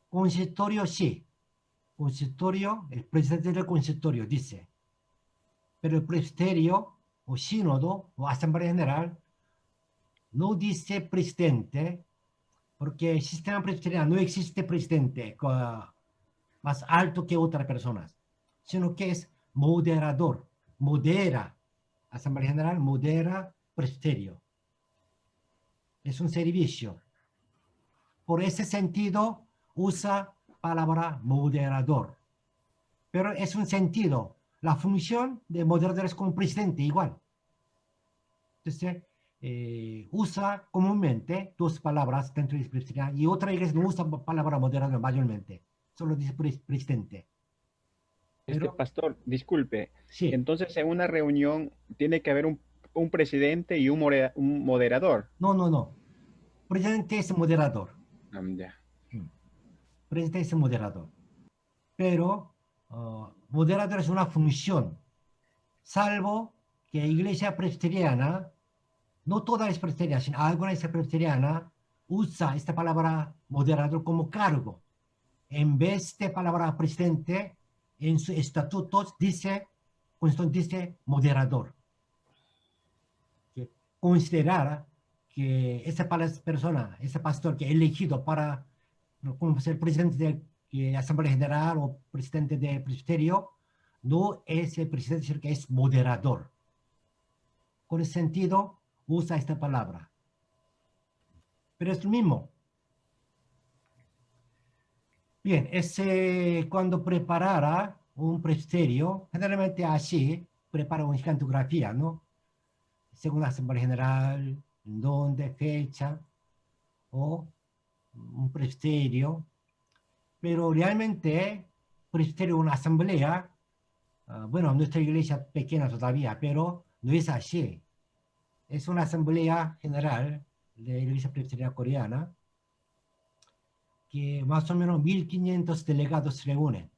Consistorio sí. Consistorio, el presidente del consistorio dice. Pero el presbiterio o sínodo o asamblea general no dice presidente porque el sistema presbiteriano no existe presidente más alto que otras personas, sino que es moderador, modera, Asamblea General modera presbiterio. Es un servicio. Por ese sentido, usa palabra moderador. Pero es un sentido. La función de moderador es como presidente, igual. Entonces, usa comúnmente dos palabras dentro de la presbiteriana y otra iglesia no usa palabra moderador mayormente. Solo dice presidente. Pero, Pastor, disculpe. sí, Entonces, en una reunión tiene que haber un presidente y un moderador. no. Presidente es moderador. Ya. Presidente es moderador. Pero moderador es una función. Salvo que iglesia presbiteriana, no toda es presbiteriana, sino alguna es presbiteriana, usa esta palabra moderador como cargo. En vez de palabra presidente, en sus estatutos dice, dice moderador. Que considerar que esa persona, ese pastor que ha elegido para como ser presidente de Asamblea General o presidente de presbiterio, no es el presidente, sino que es moderador. Con ese sentido, usa esta palabra. Pero es lo mismo. Bien, cuando preparara un presbiterio, generalmente así, prepara una gigantografía, ¿no? Según la Asamblea General, dónde, fecha, o un presbiterio. Pero realmente, presbiterio, una asamblea, bueno, nuestra iglesia pequeña todavía, pero no es así. Es una asamblea general de la iglesia presbiteriana coreana, que más o menos 1.500 delegados se reúnen.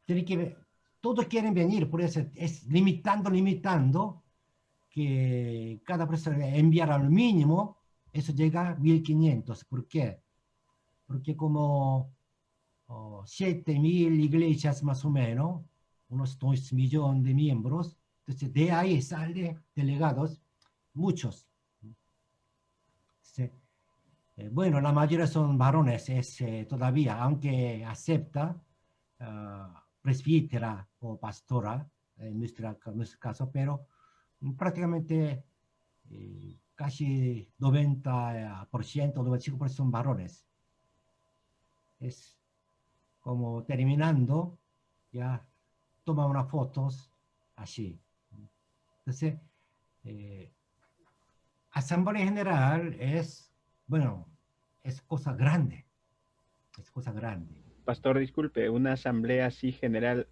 Tiene que ver, todos quieren venir, por eso es limitando, que cada persona enviara al mínimo, eso llega a 1.500. ¿Por qué? Porque como 7.000 iglesias más o menos, unos 2 millones de miembros, entonces de ahí salen delegados, muchos. Sí. Bueno, la mayoría son varones, todavía, aunque acepta presbítera o pastora, en nuestro caso, pero prácticamente casi 90%, 95% son varones. Es como terminando, ya toma unas fotos así. Entonces, Asamblea General es, bueno, es cosa grande. Es cosa grande. Pastor, disculpe, una asamblea así general,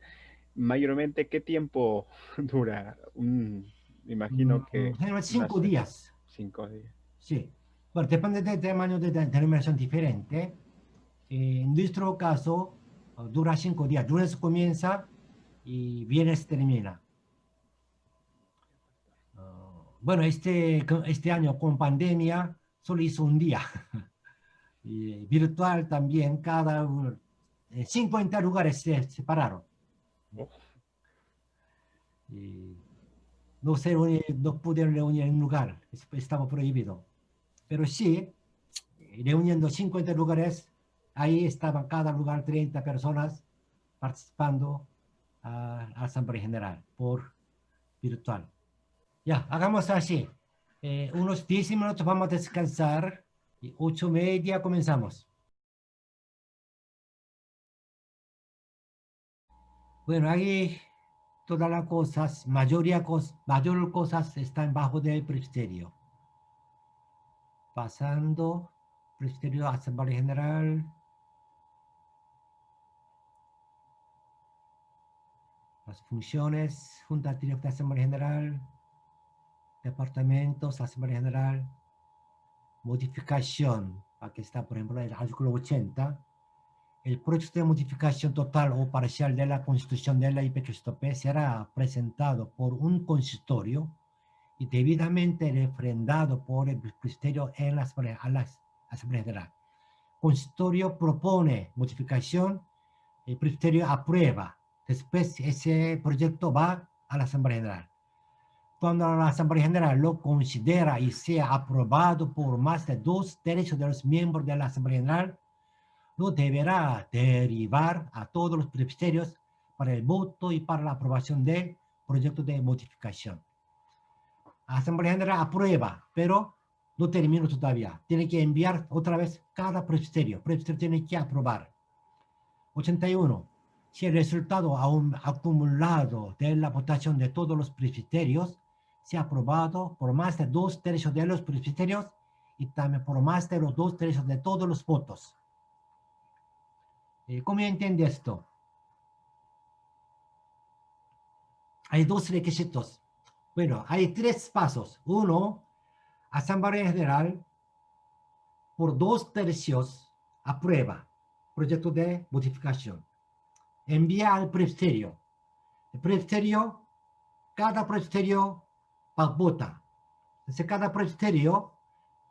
mayormente, ¿qué tiempo dura? Me imagino que... Generalmente 5 días. 5 días. Sí. Bueno, depende del tamaño de denominación diferente. En nuestro caso, dura 5 días. Lunes comienza y viernes termina. Bueno, este año con pandemia solo hizo un día. Y virtual también, 50 lugares se separaron. Y no pudieron reunir en un lugar, estaba prohibido. Pero sí, reuniendo 50 lugares, ahí estaban cada lugar 30 personas participando a la Asamblea General por virtual. Ya, hagamos así. Unos 10 minutos vamos a descansar y 8:30 comenzamos. Bueno, ahí todas las cosas, mayor cosas están bajo del presbiterio. Pasando, presbiterio, Asamblea General. Las funciones, Junta Directa, Asamblea General. Departamentos, Asamblea General. Modificación, aquí está, por ejemplo, el artículo 80. El proyecto de modificación total o parcial de la Constitución de la IPQSTP será presentado por un consistorio y debidamente refrendado por el presbiterio en la Asamblea General. Consistorio propone modificación, el presbiterio aprueba. Después ese proyecto va a la Asamblea General. Cuando la Asamblea General lo considera y sea aprobado por más de 2/3 de los miembros de la Asamblea General, lo deberá derivar a todos los presbiterios para el voto y para la aprobación del proyecto de modificación. La Asamblea General aprueba, pero no termina todavía. Tiene que enviar otra vez cada presbiterio. El presbiterio tiene que aprobar. 81. Si el resultado acumulado de la votación de todos los presbiterios se ha aprobado por más de 2/3 de los presbiterios y también por más de los 2/3 de todos los votos. ¿Cómo entiende esto? Hay dos requisitos. Bueno, hay 3 pasos. Uno, Asamblea General por 2/3 aprueba proyecto de modificación. Envía al presbiterio. El presbiterio, cada presbiterio vota. Entonces, cada presbiterio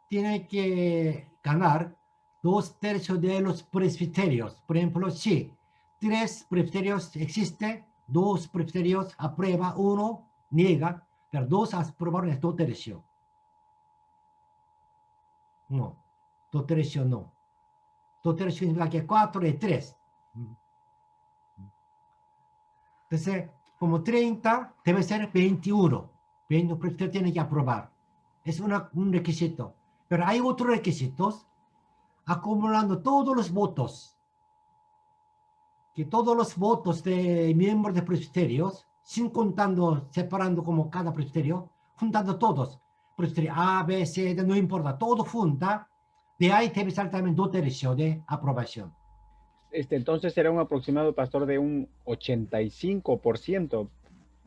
tiene que ganar 2/3 de los presbiterios. Por ejemplo, si 3 presbiterios existen, 2 presbiterios aprueba, 1 niega, pero 2 aprobaron el 2/3. No, 2/3 no. 2/3 significa que 4 de 3. Entonces, como 30 debe ser 21. 21 presbiterios tienen que aprobar. Es un requisito. Pero hay otros requisitos. Acumulando todos los votos, que todos los votos de miembros de presbiterios, sin contando, separando como cada presbiterio, juntando todos, presbiterio A, B, C, D, no importa, todo junta, de ahí debe ser también 2/3 de aprobación. Entonces será un aproximado, pastor, de un 85%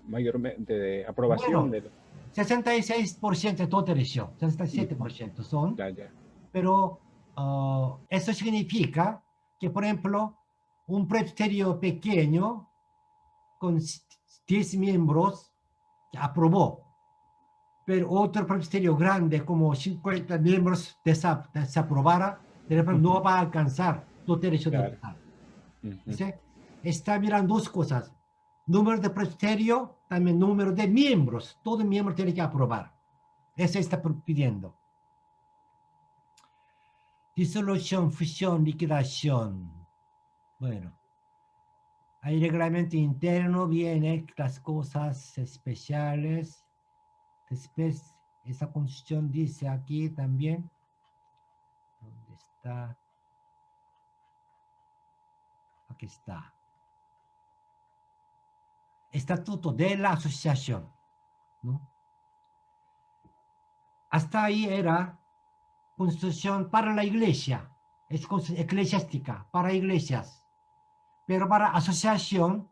mayormente de aprobación. Bueno, 66% de 2/3, 67% son, Ya. pero eso significa que, por ejemplo, un presbiterio pequeño con 10 miembros aprobó, pero otro presbiterio grande como 50 miembros desaprobara, de repente no va a alcanzar 2/3 de total. Entonces, está mirando 2 cosas: número de presbiterio, también número de miembros. Todo miembro tiene que aprobar. Eso está pidiendo. Disolución, fusión, liquidación. Bueno, hay reglamento interno, vienen las cosas especiales. Después, esa constitución dice aquí también. ¿Dónde está? Aquí está. Estatuto de la asociación, ¿no? Hasta ahí era constitución para la iglesia, es eclesiástica, para iglesias. Pero para asociación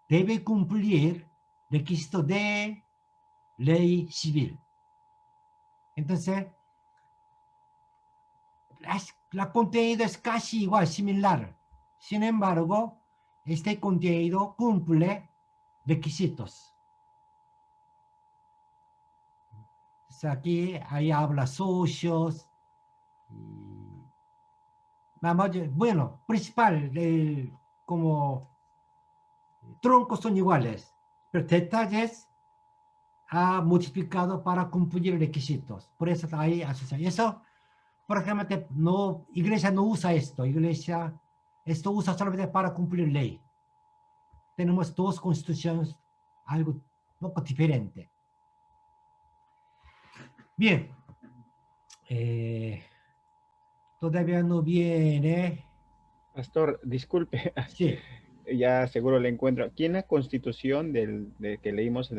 debe cumplir requisito de ley civil. Entonces, la contenido es casi igual, similar. Sin embargo, este contenido cumple requisitos. Entonces aquí hay habla socios. Bueno, principal, como troncos son iguales, pero detalles ha multiplicado para cumplir requisitos. Por eso hay asociación. Eso, por ejemplo, no, iglesia no usa esto. Iglesia, esto usa solamente para cumplir ley. Tenemos dos constituciones, algo un poco diferente. Bien. Todavía no viene. Pastor, disculpe, Sí. ya seguro le encuentro. Aquí en la Constitución de que leímos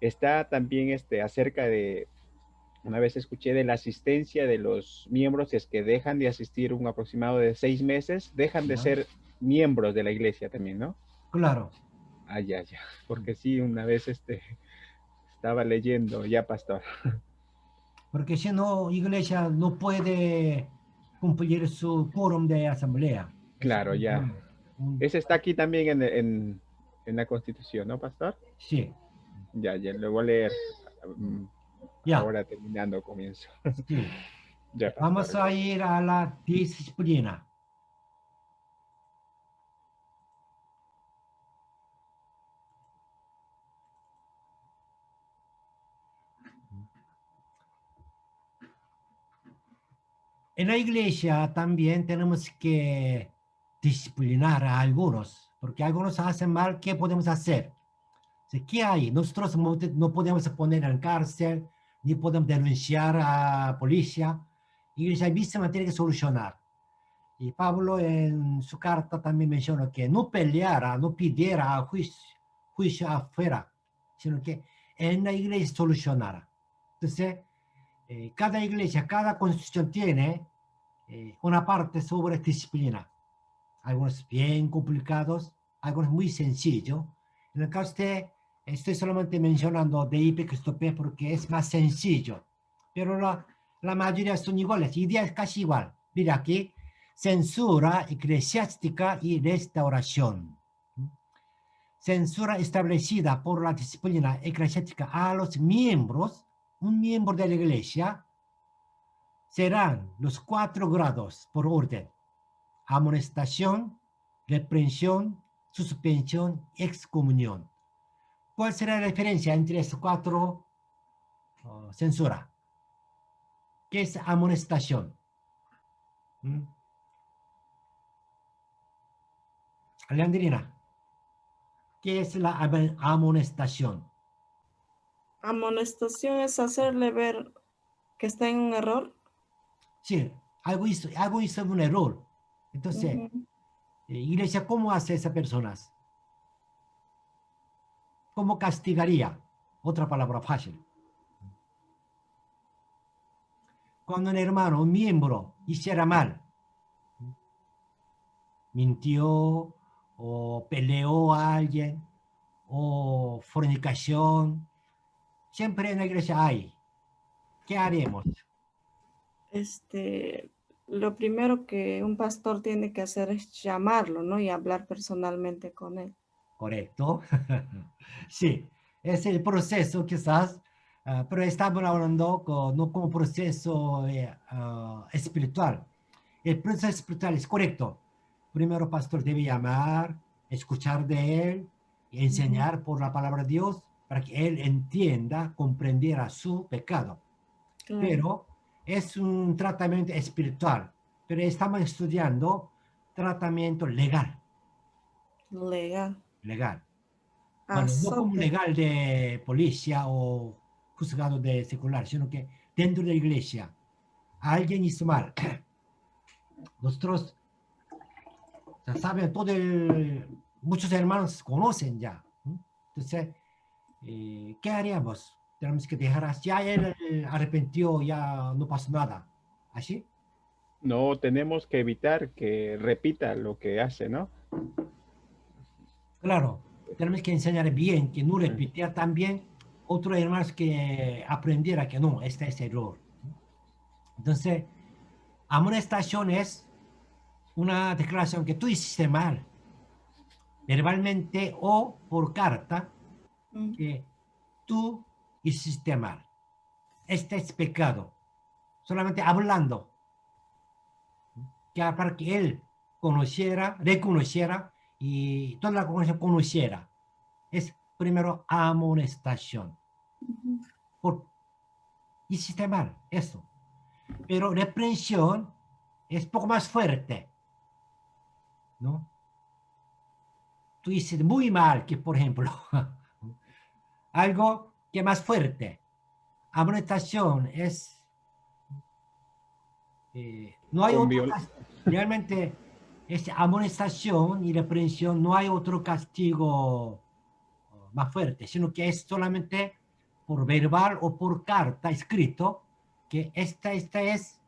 está también acerca de, una vez escuché de la asistencia de los miembros, si es que dejan de asistir un aproximado de 6 meses, dejan de ser miembros de la iglesia también, ¿no? Claro. Ah, ya, porque sí, una vez estaba leyendo, ya, pastor. Porque si no, iglesia no puede cumplir su quórum de asamblea. Claro, ya. Ese está aquí también en la Constitución, ¿no, pastor? Sí. Ya, lo voy a leer. Ya. Ahora terminando comienzo. Sí. Ya, pastor. Vamos a ir a la disciplina. En la iglesia también tenemos que disciplinar a algunos, porque algunos hacen mal, ¿qué podemos hacer? ¿Qué hay? Nosotros no podemos poner en cárcel, ni podemos denunciar a la policía. Y la iglesia tiene que solucionar. Y Pablo en su carta también menciona que no peleara, no pidiera juicio afuera, sino que en la iglesia solucionara. Entonces, cada iglesia, cada constitución tiene una parte sobre disciplina. Algunos bien complicados, algunos muy sencillos. En el caso de, estoy solamente mencionando de IPEC-STOP porque es más sencillo, pero la mayoría son iguales, idea es casi igual. Mira aquí, censura eclesiástica y restauración. Censura establecida por la disciplina eclesiástica a los miembros, un miembro de la iglesia, serán los 4 grados por orden: amonestación, reprensión, suspensión, excomunión. ¿Cuál será la diferencia entre estos 4 censura? ¿Qué es amonestación? Leandrina, ¿qué es la amonestación? Amonestación es hacerle ver que está en un error. Sí, algo hizo un error. Entonces, iglesia, ¿cómo hace esas personas? ¿Cómo castigaría? Otra palabra fácil. Cuando un hermano, un miembro, hiciera mal, mintió o peleó a alguien o fornicación, siempre en la iglesia hay. ¿Qué haremos? Lo primero que un pastor tiene que hacer es llamarlo, ¿no? Y hablar personalmente con él. Correcto. Sí, es el proceso quizás, pero estamos hablando no como proceso espiritual. El proceso espiritual es correcto. Primero, pastor debe llamar, escuchar de él, y enseñar por la palabra de Dios para que él entienda, comprendiera su pecado. Claro. Pero es un tratamiento espiritual. Pero estamos estudiando tratamiento legal. Legal. Legal. Bueno, no como legal de policía o juzgado de secular, sino que dentro de la iglesia alguien hizo mal. Nosotros, ya saben, muchos hermanos conocen ya. Entonces, ¿qué haríamos? Tenemos que dejar así, ya él arrepintió, ya no pasó nada. ¿Así? No, tenemos que evitar que repita lo que hace, ¿no? Claro, tenemos que enseñar bien, que no repitiera también otros hermanos que aprendiera que no, este es error. Entonces, amonestación es una declaración que tú hiciste mal. verbalmente o por carta, Mm. que tú hiciste mal. Este es pecado. Solamente hablando, que para que él conociera, reconociera y toda la congregación conociera. Es primero amonestación. Ujú. Por, hiciste mal, eso. Pero reprensión es poco más fuerte, ¿no? Tú hiciste muy mal, que por ejemplo, algo que es más fuerte. Amonestación es, no hay Con otro viol- castigo. Realmente, es amonestación y reprensión, no hay otro castigo más fuerte, sino que es solamente por verbal o por carta escrito que esta es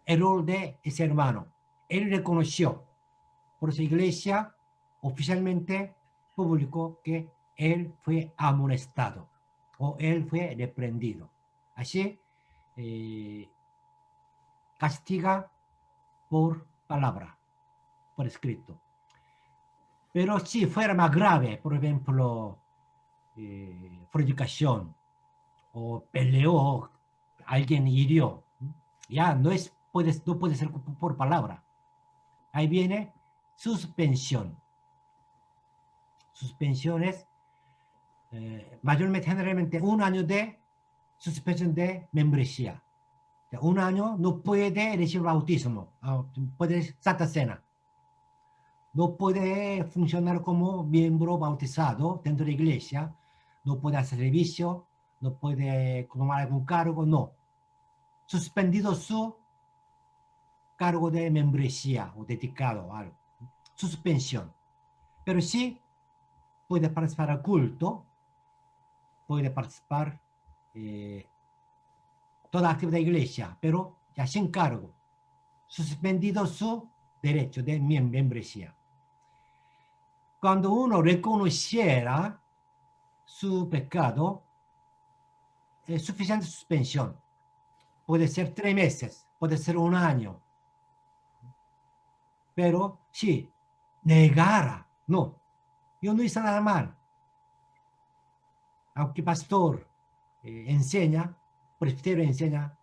el rol de ese hermano. Él reconoció, por su iglesia oficialmente publicó que él fue amonestado o él fue reprendido. Así, eh, castiga por palabra, por escrito. Pero si fuera más grave, por ejemplo, fornicación o peleó, alguien hirió, ya no puede ser por palabra. Ahí viene suspensión. Suspensiones, mayormente, generalmente, 1 año de suspensión de membresía. 1 año no puede recibir bautismo, puede Santa Cena. No puede funcionar como miembro bautizado dentro de la iglesia, no puede hacer servicio, no puede tomar algún cargo, no. Suspendido su cargo de membresía o dedicado a algo. Suspensión. Pero sí puede participar al culto, puede participar toda actividad de iglesia, pero ya sin cargo. Suspendido su derecho de membresía. Cuando uno reconociera su pecado, es suficiente suspensión. Puede ser 3 meses, puede ser 1 año. Pero si negara, no, yo no hice nada mal. Aunque pastor enseña, presbítero enseña,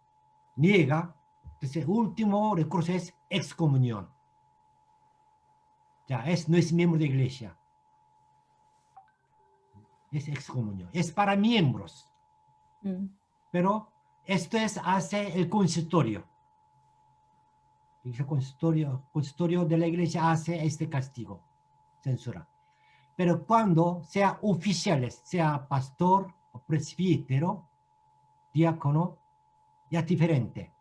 niega, entonces el último recurso es excomunión. Ya, no es miembro de iglesia, es excomunión. Es para miembros, Mm. pero esto hace el consistorio. El consistorio de la iglesia hace este castigo, censura. Pero cuando sea oficiales, sea pastor o presbítero, diácono, ya es diferente.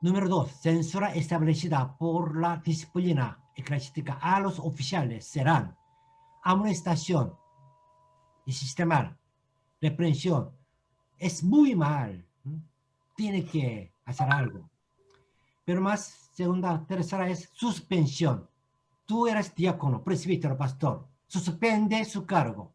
Número 2, censura establecida por la disciplina eclesiástica a los oficiales serán amonestación, hiciste mal, reprensión, es muy mal, tiene que hacer algo. Pero más, segunda, tercera es suspensión. Tú eres diácono, presbítero, pastor, suspende su cargo.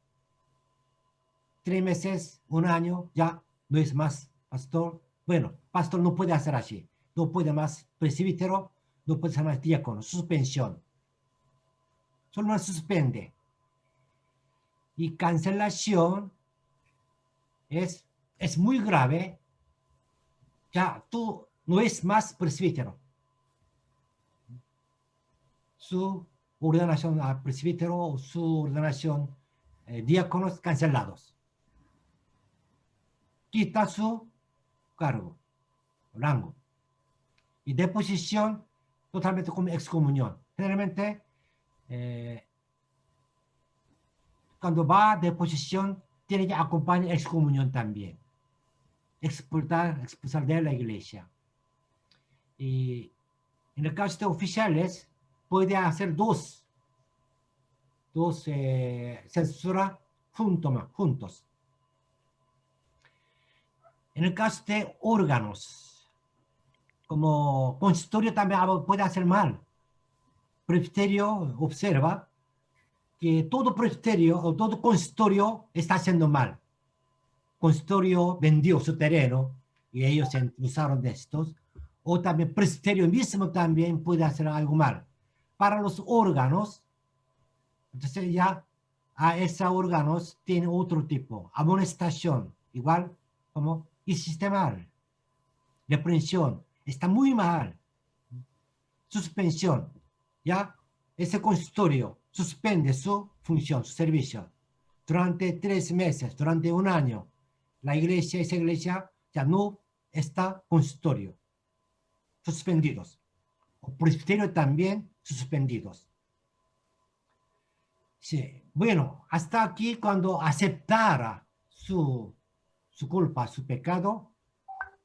3 meses, 1 año, ya no es más pastor. Bueno, pastor no puede hacer así. No puede más presbítero, no puede ser más diácono. Suspensión. Solo no suspende. Y cancelación es muy grave. Ya tú no es más presbítero. Su ordenación a presbítero o su ordenación diáconos cancelados. Quita su cargo, rango. Y deposición totalmente como excomunión. Generalmente, cuando va a deposición, tiene que acompañar excomunión también. Expulsar de la iglesia. Y en el caso de oficiales, puede hacer dos censuras juntos. En el caso de órganos, como consistorio también puede hacer mal. Presbiterio observa que todo presbiterio o todo consistorio está haciendo mal. Consistorio vendió su terreno y ellos se usaron de estos. O también presbiterio mismo también puede hacer algo mal. Para los órganos, Entonces ya a esos órganos tiene otro tipo, amonestación, igual como y sistemal, reprensión, está muy mal, suspensión, ya ese consultorio suspende su función, su servicio durante 3 meses, durante un año. Esa iglesia ya no está consultorio, suspendidos. O presbiterio también suspendidos. Sí. Bueno, hasta aquí cuando aceptara su culpa, su pecado,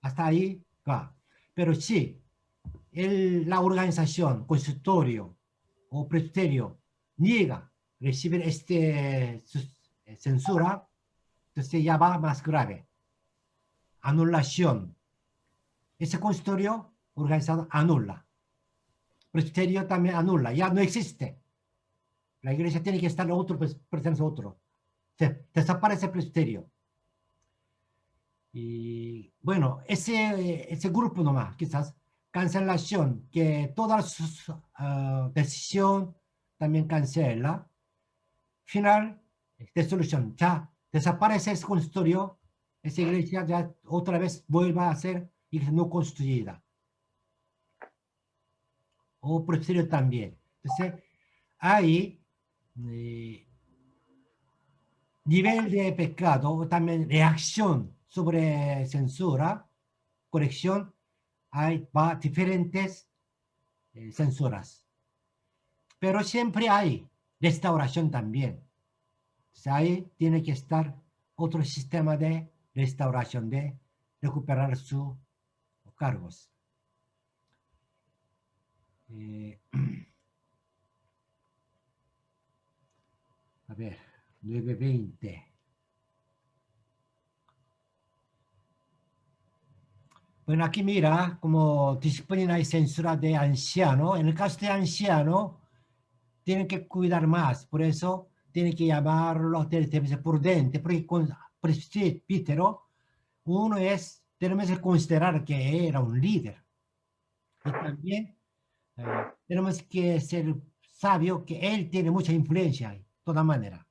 hasta ahí va. Pero sí, la organización, consultorio o presbiterio niega recibir censura, entonces ya va más grave. Anulación. Ese consultorio organizado anula. Presbiterio también anula, ya no existe. La iglesia tiene que estar otro, pertenece a otro. Desaparece el presbiterio. Y bueno, ese grupo nomás, quizás, cancelación, que toda su decisión también cancela. Final, solución, ya desaparece ese consistorio, esa iglesia ya otra vez vuelve a ser iglesia no construida. O presbiterio también. Entonces, ahí, nivel de pecado, también reacción sobre censura, corrección, hay diferentes censuras. Pero siempre hay restauración también. Entonces ahí tiene que estar otro sistema de restauración, de recuperar sus cargos. A ver, 9:20. Bueno, aquí mira como disciplina y censura de anciano. En el caso de anciano, tienen que cuidar más. Por eso tienen que llamarlo, debe ser prudente, porque con presbítero, tenemos que considerar que era un líder. Y también tenemos que ser sabio que él tiene mucha influencia, de toda manera,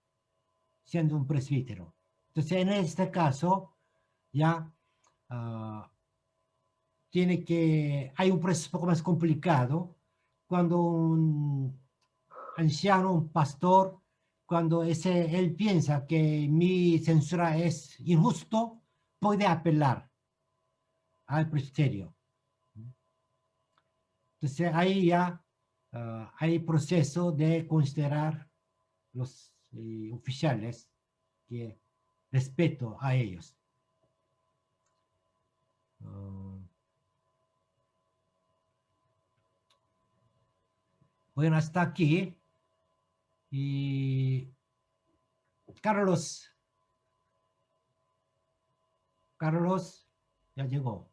siendo un presbítero. Entonces, en este caso, ya hay un proceso un poco más complicado cuando un anciano, un pastor, cuando él piensa que mi censura es injusto, puede apelar al presbiterio. Entonces ahí ya hay proceso de considerar los oficiales que respeto a ellos. Bueno, hasta aquí. Y Carlos, ya llegó.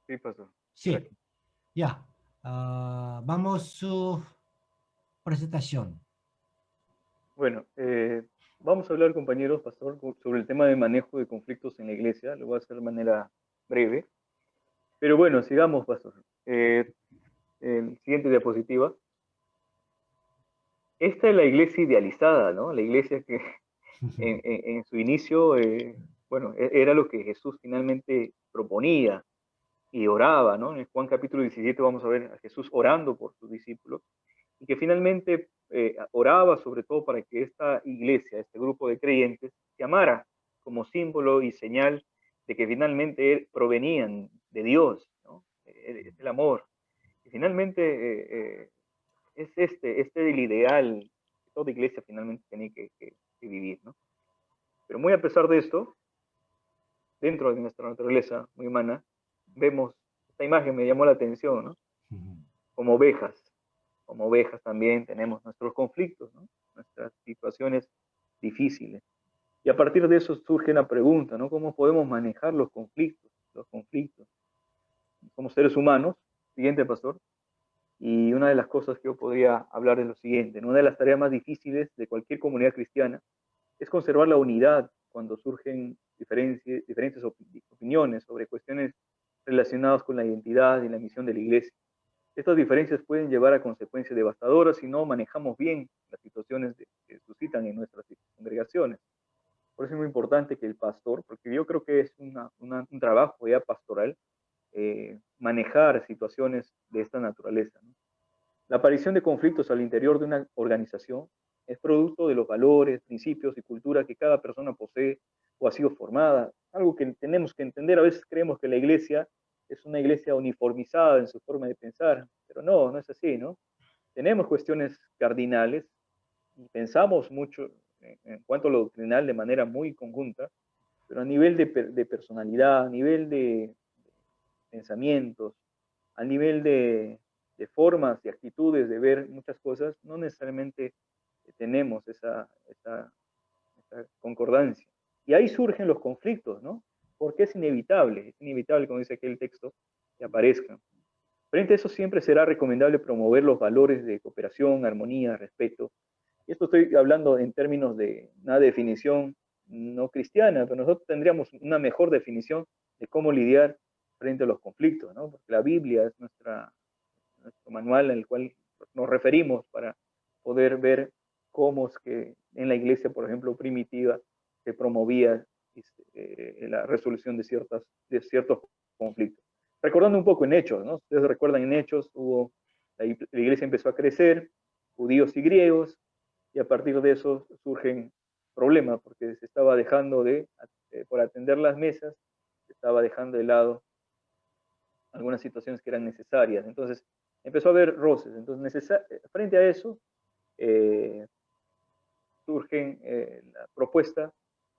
Sí, pastor. Sí, ya. Vamos a su presentación. Bueno, vamos a hablar, compañeros, pastor, sobre el tema de manejo de conflictos en la iglesia. Lo voy a hacer de manera breve. Pero bueno, sigamos, pastor. El siguiente diapositiva. Esta es la iglesia idealizada, ¿no? La iglesia que en su inicio, bueno, era lo que Jesús finalmente proponía y oraba, ¿no? En Juan capítulo 17 vamos a ver a Jesús orando por sus discípulos y que finalmente oraba sobre todo para que esta iglesia, este grupo de creyentes, se amara como símbolo y señal de que finalmente provenían de Dios, ¿no? Es el amor. Y finalmente es el ideal que toda iglesia finalmente tiene que vivir, ¿no? Pero muy a pesar de esto, dentro de nuestra naturaleza muy humana, vemos, esta imagen me llamó la atención, ¿no? Como ovejas también tenemos nuestros conflictos, ¿no? Nuestras situaciones difíciles. Y a partir de eso surge una pregunta, ¿no? ¿Cómo podemos manejar los conflictos? Somos seres humanos, siguiente pastor, y una de las cosas que yo podría hablar es lo siguiente, ¿no? Una de las tareas más difíciles de cualquier comunidad cristiana es conservar la unidad cuando surgen diferentes opiniones sobre cuestiones relacionadas con la identidad y la misión de la iglesia. Estas diferencias pueden llevar a consecuencias devastadoras si no manejamos bien las situaciones que suscitan en nuestras congregaciones. Por eso es muy importante que el pastor, porque yo creo que es un trabajo ya pastoral, manejar situaciones de esta naturaleza, ¿no? La aparición de conflictos al interior de una organización es producto de los valores, principios y cultura que cada persona posee o ha sido formada. Algo que tenemos que entender. A veces creemos que la iglesia es una iglesia uniformizada en su forma de pensar, pero no, no es así, ¿no? Tenemos cuestiones cardinales y pensamos mucho en cuanto a lo doctrinal de manera muy conjunta, pero a nivel de personalidad, a nivel de pensamientos, a nivel de formas y actitudes de ver muchas cosas, no necesariamente tenemos esa concordancia. Y ahí surgen los conflictos, ¿no? Porque es inevitable, como dice aquí el texto, que aparezcan. Frente a eso siempre será recomendable promover los valores de cooperación, armonía, respeto. Y esto estoy hablando en términos de una definición no cristiana, pero nosotros tendríamos una mejor definición de cómo lidiar frente a los conflictos, ¿no? Porque la Biblia es nuestro manual en el cual nos referimos para poder ver cómo es que en la iglesia, por ejemplo, primitiva, se promovía la resolución de ciertos conflictos. Recordando un poco en Hechos, ¿no? Ustedes recuerdan en Hechos, la iglesia empezó a crecer, judíos y griegos, y a partir de eso surgen problemas, porque se estaba dejando por atender las mesas, se estaba dejando de lado algunas situaciones que eran necesarias. Entonces, empezó a haber roces. Entonces, frente a eso, surge la propuesta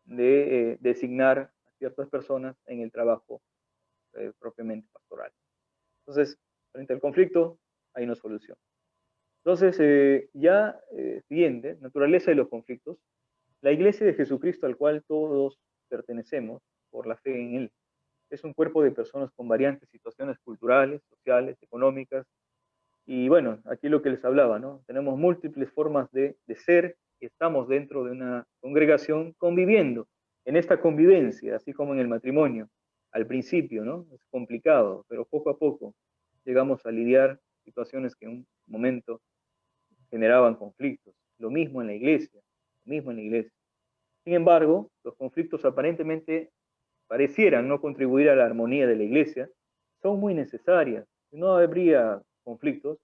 de designar a ciertas personas en el trabajo propiamente pastoral. Entonces, frente al conflicto, hay una solución. Entonces, siguiente, naturaleza de los conflictos. La iglesia de Jesucristo al cual todos pertenecemos por la fe en Él es un cuerpo de personas con variantes situaciones culturales, sociales, económicas. Y bueno, aquí lo que les hablaba, ¿no? Tenemos múltiples formas de ser y estamos dentro de una congregación conviviendo. En esta convivencia, así como en el matrimonio, al principio, ¿no? Es complicado, pero poco a poco llegamos a lidiar situaciones que en un momento generaban conflictos. Lo mismo en la iglesia, lo mismo en la iglesia. Sin embargo, los conflictos aparentemente parecieran no contribuir a la armonía de la iglesia, son muy necesarias. Si no habría conflictos,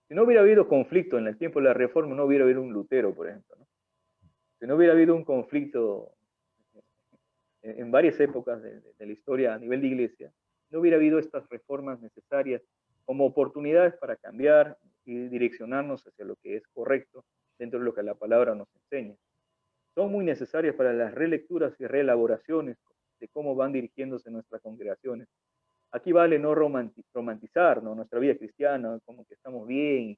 si no hubiera habido conflicto en el tiempo de la Reforma, no hubiera habido un Lutero, por ejemplo, ¿no? Si no hubiera habido un conflicto en varias épocas de la historia a nivel de iglesia, no hubiera habido estas reformas necesarias como oportunidades para cambiar y direccionarnos hacia lo que es correcto dentro de lo que la palabra nos enseña. Son muy necesarias para las relecturas y reelaboraciones de cómo van dirigiéndose nuestras congregaciones. Aquí vale no romantizar, ¿no?, nuestra vida cristiana, como que estamos bien y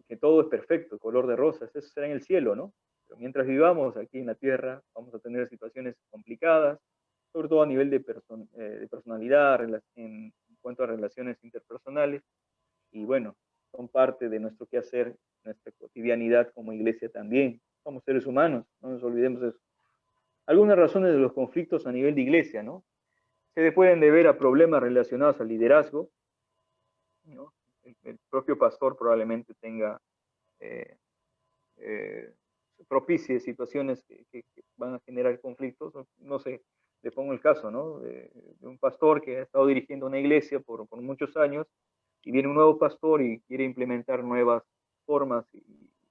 que todo es perfecto, color de rosas, eso será en el cielo, ¿no? Pero mientras vivamos aquí en la tierra, vamos a tener situaciones complicadas, sobre todo a nivel de personalidad, en cuanto a relaciones interpersonales, y bueno, son parte de nuestro quehacer, nuestra cotidianidad como iglesia también. Somos seres humanos, no nos olvidemos de eso. Algunas razones de los conflictos a nivel de iglesia, ¿no? Se pueden deber a problemas relacionados al liderazgo, ¿no? El propio pastor probablemente propicie situaciones que van a generar conflictos. No sé, le pongo el caso, ¿no?, de un pastor que ha estado dirigiendo una iglesia por muchos años y viene un nuevo pastor y quiere implementar nuevas formas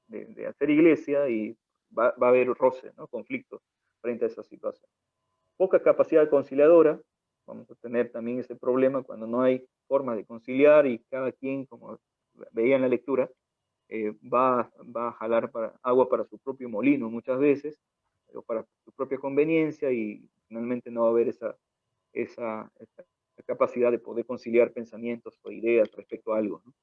de hacer iglesia y va a haber roce, ¿no?, conflictos frente a esa situación. Poca capacidad conciliadora, vamos a tener también ese problema cuando no hay forma de conciliar y cada quien, como veía en la lectura, va a jalar agua para su propio molino muchas veces, o para su propia conveniencia, y finalmente no va a haber esa capacidad de poder conciliar pensamientos o ideas respecto a algo, ¿no?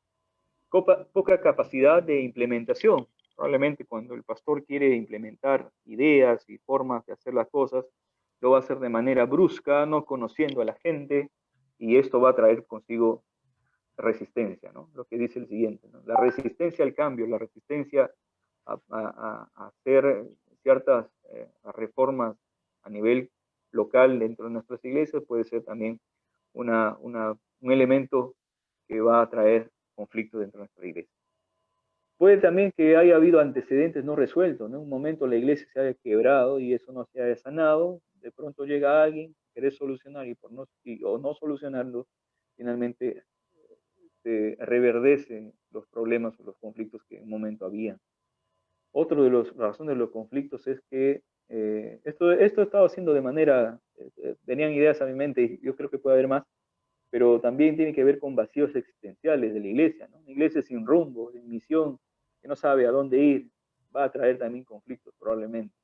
Poca capacidad de implementación. Probablemente cuando el pastor quiere implementar ideas y formas de hacer las cosas, lo va a hacer de manera brusca, no conociendo a la gente, y esto va a traer consigo resistencia, ¿no? Lo que dice el siguiente, ¿no? La resistencia al cambio, la resistencia a hacer ciertas reformas a nivel local dentro de nuestras iglesias puede ser también un elemento que que va a traer conflicto dentro de nuestra iglesia. Puede también que haya habido antecedentes no resueltos, ¿no? En un momento la iglesia se haya quebrado y eso no se haya sanado, de pronto llega alguien, quiere solucionar o no solucionarlo, finalmente se reverdecen los problemas o los conflictos que en un momento había. Otro de las razones de los conflictos es que esto he estado haciendo de manera, venían ideas a mi mente y yo creo que puede haber más, pero también tiene que ver con vacíos existenciales de la iglesia, ¿no? Una iglesia sin rumbo, sin misión, que no sabe a dónde ir, va a traer también conflictos probablemente.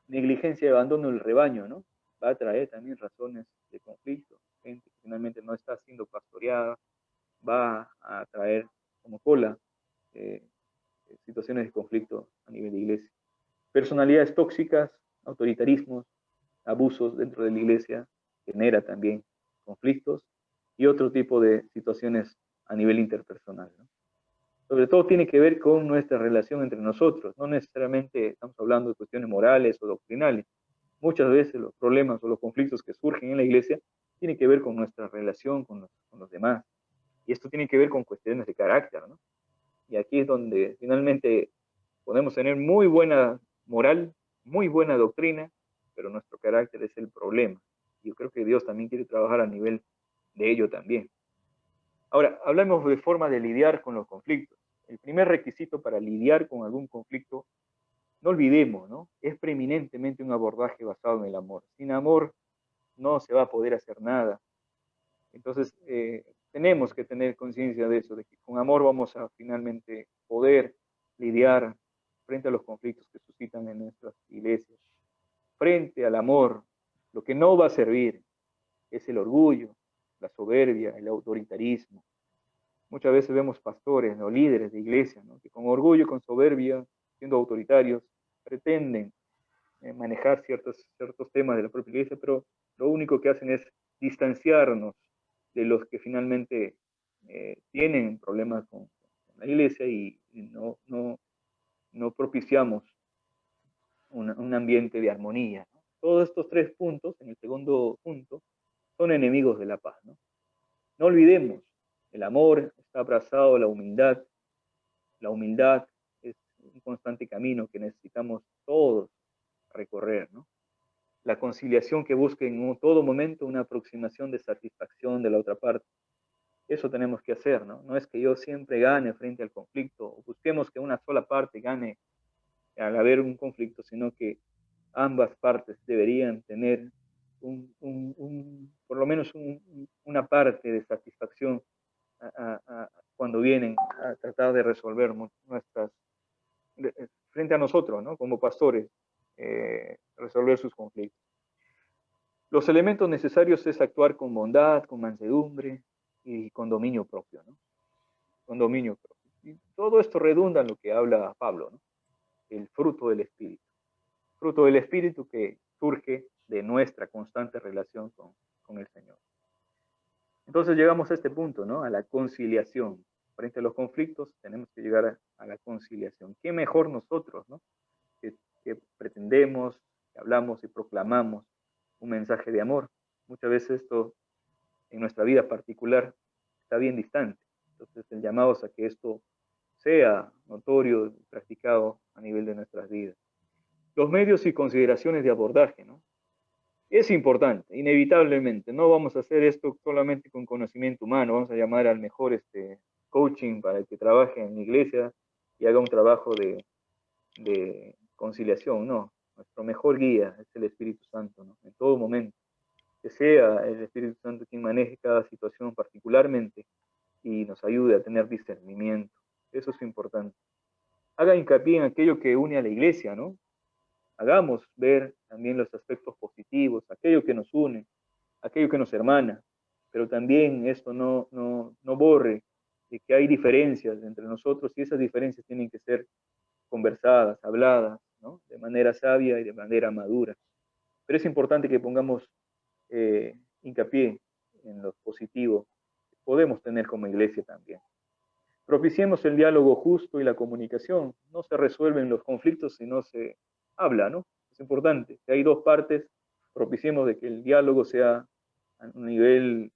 Negligencia y abandono del rebaño, ¿no? Va a traer también razones de conflicto. Gente que finalmente no está siendo pastoreada, va a traer como cola situaciones de conflicto a nivel de iglesia. Personalidades tóxicas, autoritarismos, abusos dentro de la iglesia, genera también conflictos y otro tipo de situaciones a nivel interpersonal, ¿no? Sobre todo tiene que ver con nuestra relación entre nosotros, no necesariamente estamos hablando de cuestiones morales o doctrinales. Muchas veces los problemas o los conflictos que surgen en la iglesia tienen que ver con nuestra relación con los demás. Y esto tiene que ver con cuestiones de carácter, ¿no? Y aquí es donde finalmente podemos tener muy buena moral, muy buena doctrina, pero nuestro carácter es el problema. Yo creo que Dios también quiere trabajar a nivel de ello también. Ahora, hablamos de forma de lidiar con los conflictos. El primer requisito para lidiar con algún conflicto, no olvidemos, ¿no? Es preeminentemente un abordaje basado en el amor. Sin amor no se va a poder hacer nada. Entonces, tenemos que tener conciencia de eso, de que con amor vamos a finalmente poder lidiar frente a los conflictos que suscitan en nuestras iglesias. Frente al amor, lo que no va a servir es el orgullo, la soberbia, el autoritarismo. Muchas veces vemos pastores o líderes de iglesia, ¿no? Que con orgullo, con soberbia, siendo autoritarios, pretenden manejar ciertos temas de la propia iglesia, pero lo único que hacen es distanciarnos de los que finalmente tienen problemas con la iglesia y no propiciamos un ambiente de armonía, ¿no? Todos estos tres puntos, en el segundo punto, son enemigos de la paz, ¿no? No olvidemos, el amor está abrazado a la humildad. La humildad es un constante camino que necesitamos todos recorrer, ¿no? La conciliación que busca en todo momento una aproximación de satisfacción de la otra parte. Eso tenemos que hacer, ¿no? No es que yo siempre gane frente al conflicto, o busquemos que una sola parte gane al haber un conflicto, sino que ambas partes deberían tener por lo menos una parte de satisfacción cuando vienen a tratar de resolver frente a nosotros, ¿no? Como pastores, resolver sus conflictos. Los elementos necesarios es actuar con bondad, con mansedumbre y con dominio propio, ¿no? Con dominio propio. Y todo esto redunda en lo que habla Pablo, ¿no? El fruto del Espíritu. Fruto del Espíritu que surge de nuestra constante relación con el Señor. Entonces llegamos a este punto, ¿no? A la conciliación. Frente a los conflictos tenemos que llegar a la conciliación. ¿Qué mejor nosotros, ¿no? Que pretendemos, que hablamos y proclamamos un mensaje de amor. Muchas veces esto en nuestra vida particular está bien distante. Entonces el llamado es a que esto sea notorio y practicado a nivel de nuestras vidas. Los medios y consideraciones de abordaje, ¿no? Es importante, inevitablemente. No vamos a hacer esto solamente con conocimiento humano. Vamos a llamar al mejor coaching para que trabaje en la iglesia y haga un trabajo de conciliación. No, nuestro mejor guía es el Espíritu Santo, ¿no? En todo momento. Que sea el Espíritu Santo quien maneje cada situación particularmente y nos ayude a tener discernimiento. Eso es importante. Haga hincapié en aquello que une a la iglesia, ¿no? Hagamos ver también los aspectos positivos, aquello que nos une, aquello que nos hermana, pero también esto no borre de que hay diferencias entre nosotros y esas diferencias tienen que ser conversadas, habladas, ¿no? De manera sabia y de manera madura. Pero es importante que pongamos hincapié en lo positivo que podemos tener como iglesia también. Propiciemos el diálogo justo y la comunicación. No se resuelven los conflictos si no se habla, ¿no? Es importante. Si hay dos partes, propiciemos de que el diálogo sea a un nivel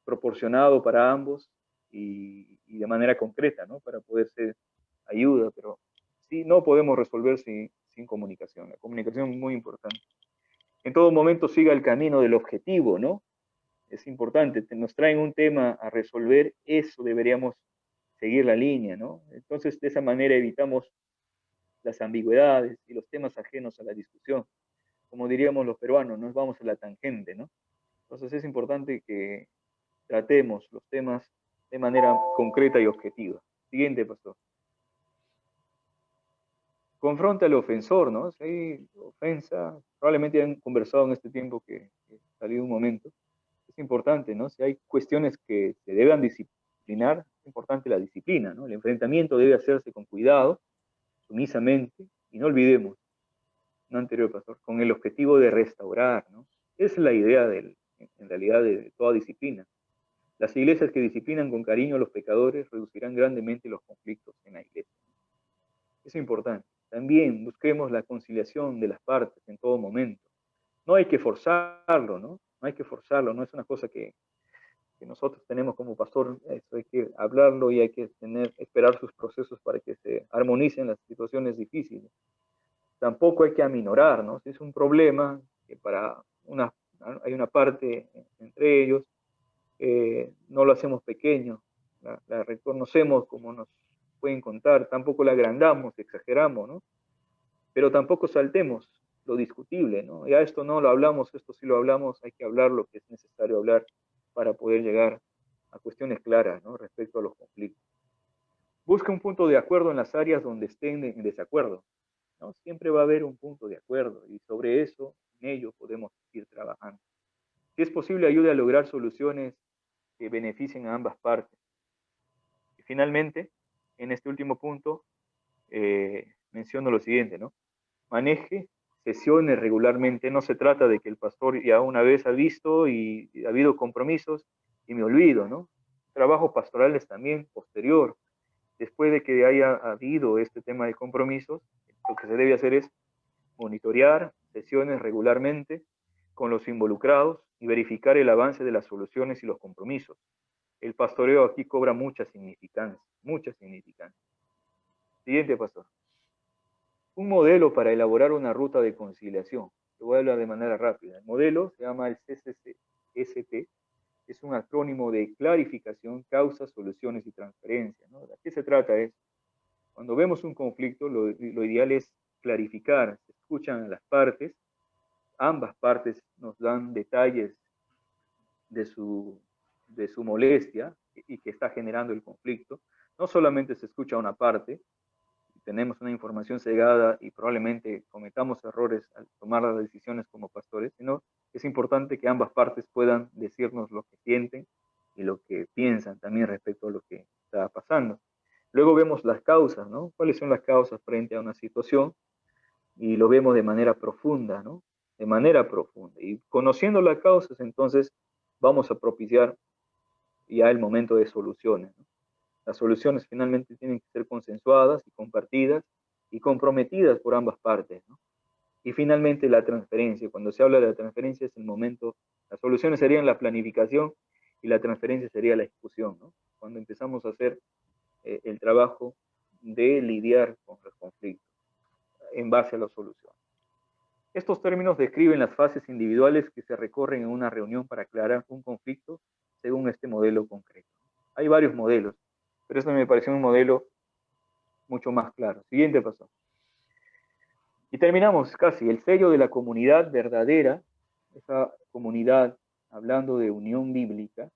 proporcionado para ambos y de manera concreta, ¿no? Para poder ser ayuda, pero sí, no podemos resolver sin comunicación. La comunicación es muy importante. En todo momento siga el camino del objetivo, ¿no? Es importante, nos traen un tema a resolver, eso deberíamos seguir la línea, ¿no? Entonces, de esa manera evitamos las ambigüedades y los temas ajenos a la discusión. Como diríamos los peruanos, nos vamos a la tangente, ¿no? Entonces es importante que tratemos los temas de manera concreta y objetiva. Siguiente, pastor. Confronta al ofensor, ¿no? Si hay ofensa, probablemente han conversado en este tiempo que salió un momento. Es importante, ¿no? Si hay cuestiones que se deban disciplinar, es importante la disciplina, ¿no? El enfrentamiento debe hacerse con cuidado, sumisamente, y no olvidemos, no anterior, pastor, con el objetivo de restaurar, ¿no? Esa es la idea, en realidad, de toda disciplina. Las iglesias que disciplinan con cariño a los pecadores reducirán grandemente los conflictos en la iglesia. Es importante. También busquemos la conciliación de las partes en todo momento. No hay que forzarlo, ¿no? No hay que forzarlo, no es una cosa que nosotros tenemos como pastor, eso hay que hablarlo y hay que esperar sus procesos para que se armonicen las situaciones difíciles. Tampoco hay que aminorar, ¿no? Si es un problema que hay una parte entre ellos, no lo hacemos pequeño, la reconocemos como nos pueden contar, tampoco la agrandamos, exageramos, ¿no? Pero tampoco saltemos lo discutible, ¿no? Ya esto no lo hablamos, esto sí lo hablamos, hay que hablar lo que es necesario hablar para poder llegar a cuestiones claras, ¿no? Respecto a los conflictos. Busca un punto de acuerdo en las áreas donde estén en desacuerdo, ¿no? Siempre va a haber un punto de acuerdo y sobre eso, en ello, podemos ir trabajando. Si es posible, ayude a lograr soluciones que beneficien a ambas partes. Y finalmente, en este último punto, menciono lo siguiente, ¿no? Maneje sesiones regularmente. No se trata de que el pastor ya una vez ha visto y ha habido compromisos y me olvido, ¿no? Trabajo pastoral es también posterior. Después de que haya habido este tema de compromisos, lo que se debe hacer es monitorear sesiones regularmente con los involucrados y verificar el avance de las soluciones y los compromisos. El pastoreo aquí cobra mucha significancia, mucha significancia. Siguiente, pastor. Un modelo para elaborar una ruta de conciliación. Lo voy a hablar de manera rápida. El modelo se llama el CCST, es un acrónimo de clarificación, causas, soluciones y transferencia, ¿no? ¿De qué se trata? Es, cuando vemos un conflicto, lo ideal es clarificar, se escuchan las partes, ambas partes nos dan detalles de su molestia y que está generando el conflicto. No solamente se escucha una parte, tenemos una información cegada y probablemente cometamos errores al tomar las decisiones como pastores, sino es importante que ambas partes puedan decirnos lo que sienten y lo que piensan también respecto a lo que está pasando. Luego vemos las causas, ¿no? ¿Cuáles son las causas frente a una situación? Y lo vemos de manera profunda, ¿no? De manera profunda. Y conociendo las causas, entonces vamos a propiciar ya el momento de soluciones, ¿no? Las soluciones finalmente tienen que ser consensuadas y compartidas y comprometidas por ambas partes, ¿no? Y finalmente la transferencia. Cuando se habla de la transferencia es el momento, las soluciones serían la planificación y la transferencia sería la ejecución, ¿no? Cuando empezamos a hacer el trabajo de lidiar con los conflictos en base a la solución. Estos términos describen las fases individuales que se recorren en una reunión para aclarar un conflicto según este modelo concreto. Hay varios modelos, pero este me pareció un modelo mucho más claro. Siguiente paso. Y terminamos casi. El sello de la comunidad verdadera, esa comunidad, hablando de unión bíblica,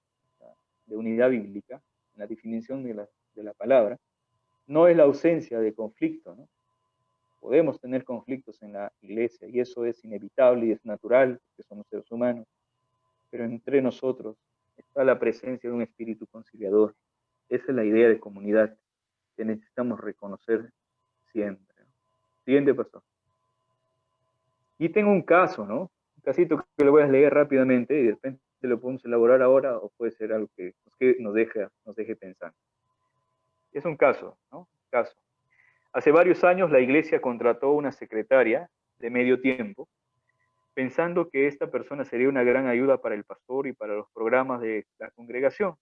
de unidad bíblica, en la definición de la palabra, no es la ausencia de conflicto, ¿no? Podemos tener conflictos en la iglesia y eso es inevitable y es natural, porque somos seres humanos, pero entre nosotros está la presencia de un espíritu conciliador. Esa es la idea de comunidad que necesitamos reconocer siempre, ¿no? Siguiente, pastor. Y tengo un caso, ¿no? Un casito que lo voy a leer rápidamente y de repente lo podemos elaborar ahora o puede ser algo que nos deje pensar. Es un caso, ¿no? Caso. Hace varios años la iglesia contrató una secretaria de medio tiempo, pensando que esta persona sería una gran ayuda para el pastor y para los programas de la congregación.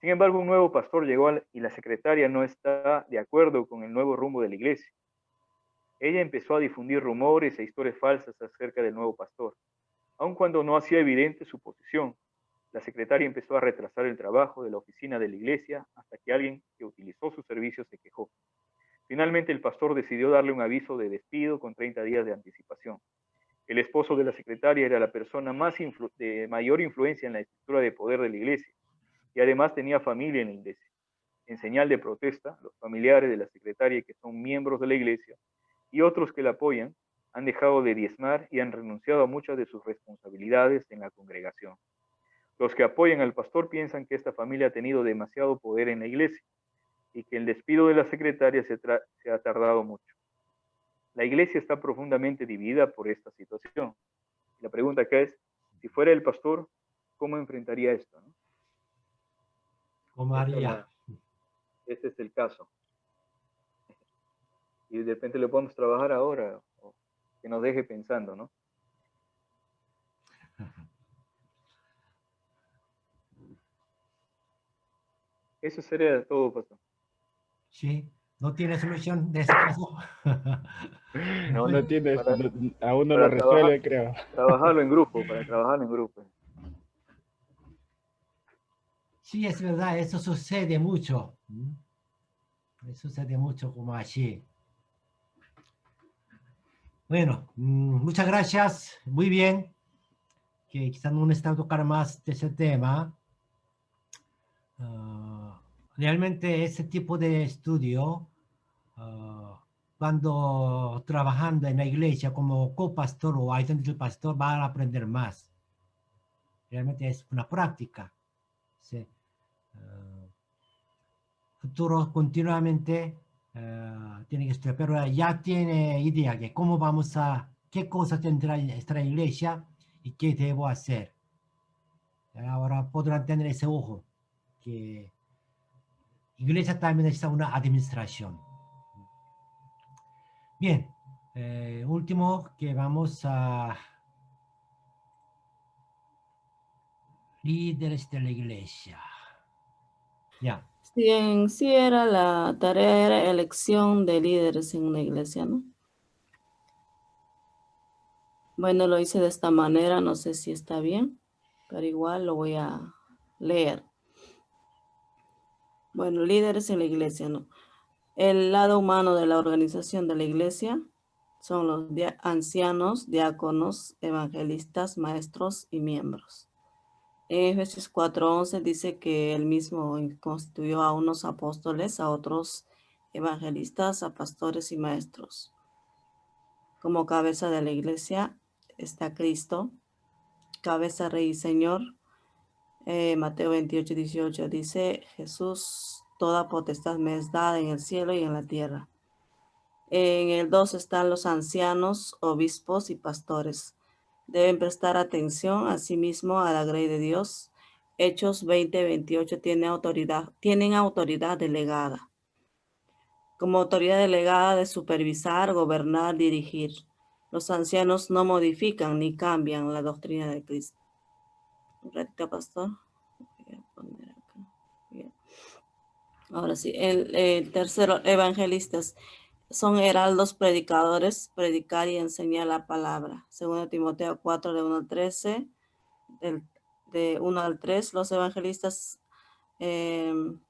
Sin embargo, un nuevo pastor llegó y la secretaria no está de acuerdo con el nuevo rumbo de la iglesia. Ella empezó a difundir rumores e historias falsas acerca del nuevo pastor, aun cuando no hacía evidente su posición. La secretaria empezó a retrasar el trabajo de la oficina de la iglesia hasta que alguien que utilizó su servicio se quejó. Finalmente, el pastor decidió darle un aviso de despido con 30 días de anticipación. El esposo de la secretaria era la persona de mayor influencia en la estructura de poder de la iglesia y además tenía familia en la iglesia. En señal de protesta, los familiares de la secretaria, que son miembros de la iglesia, y otros que la apoyan, han dejado de diezmar y han renunciado a muchas de sus responsabilidades en la congregación. Los que apoyan al pastor piensan que esta familia ha tenido demasiado poder en la iglesia y que el despido de la secretaria se ha tardado mucho. La iglesia está profundamente dividida por esta situación. La pregunta acá es, si fuera el pastor, ¿cómo enfrentaría esto, no? ¿Cómo haría? Este es el caso. Y de repente lo podemos trabajar ahora, o que nos deje pensando, ¿no? Eso sería todo, pastor. Sí, no tiene solución de ese caso. No tiene, Para, aún no lo para resuelve, creo. trabajarlo en grupo, para trabajarlo en grupo. Sí, es verdad, eso sucede mucho. Eso sucede mucho como allí. Bueno, muchas gracias. Muy bien. Que quizás no necesitamos tocar más de ese tema. Realmente ese tipo de estudio, cuando trabajando en la iglesia como copastor o ayudante del pastor, van a aprender más. Realmente es una práctica. Sí. Futuro continuamente tiene que estudiar, pero ya tiene idea de cómo vamos a, qué cosa tendrá esta iglesia y qué debo hacer. Ahora podrán tener ese ojo, que iglesia también necesita una administración. Bien, último que vamos a líderes de la iglesia. Ya. Sí era la tarea, era elección de líderes en una iglesia, ¿no? Bueno, lo hice de esta manera, no sé si está bien, pero igual lo voy a leer. Bueno, líderes en la iglesia, ¿no? El lado humano de la organización de la iglesia son los ancianos, diáconos, evangelistas, maestros y miembros. En Efesios 4:11 dice que él mismo constituyó a unos apóstoles, a otros evangelistas, a pastores y maestros. Como cabeza de la iglesia está Cristo, cabeza, Rey y Señor. Mateo 28:18 dice, Jesús, toda potestad me es dada en el cielo y en la tierra. En el 2 están los ancianos, obispos y pastores. Deben prestar atención a sí mismo a la grey de Dios. Hechos 20:28 tienen autoridad delegada. Como autoridad delegada de supervisar, gobernar, dirigir. Los ancianos no modifican ni cambian la doctrina de Cristo. Un ratito, pastor. Voy a poner acá. Bien. Ahora sí, el tercero, evangelistas. Son heraldos predicadores, predicar y enseñar la palabra. Según Timoteo 4, de 1 al 13, de 1 al 3, los evangelistas han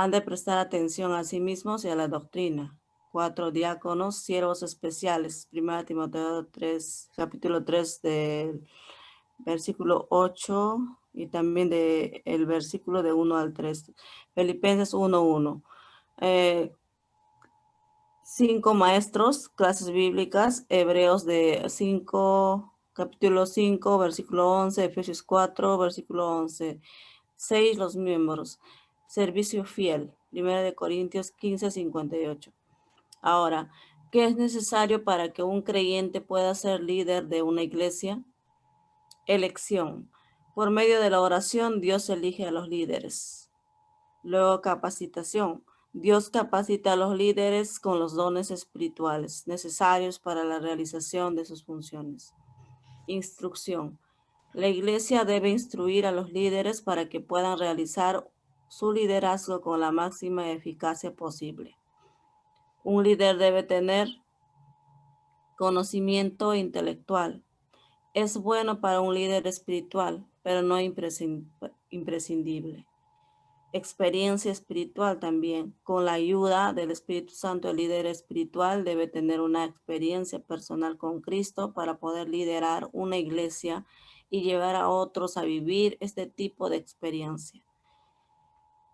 de prestar atención a sí mismos y a la doctrina. 4, diáconos, siervos especiales. 1 Timoteo 3, capítulo 3, del versículo 8 y también del versículo de 1 al 3. Filipenses 1:1. 5 maestros, clases bíblicas, Hebreos de 5, capítulo 5, versículo 11, Efesios 4, versículo 11. 6, los miembros. Servicio fiel, 1 Corintios 15:58. Ahora, ¿qué es necesario para que un creyente pueda ser líder de una iglesia? Elección. Por medio de la oración, Dios elige a los líderes. Luego, capacitación. Dios capacita a los líderes con los dones espirituales necesarios para la realización de sus funciones. Instrucción. La iglesia debe instruir a los líderes para que puedan realizar su liderazgo con la máxima eficacia posible. Un líder debe tener conocimiento intelectual. Es bueno para un líder espiritual, pero no imprescindible. Experiencia espiritual también. Con la ayuda del Espíritu Santo, el líder espiritual debe tener una experiencia personal con Cristo para poder liderar una iglesia y llevar a otros a vivir este tipo de experiencia.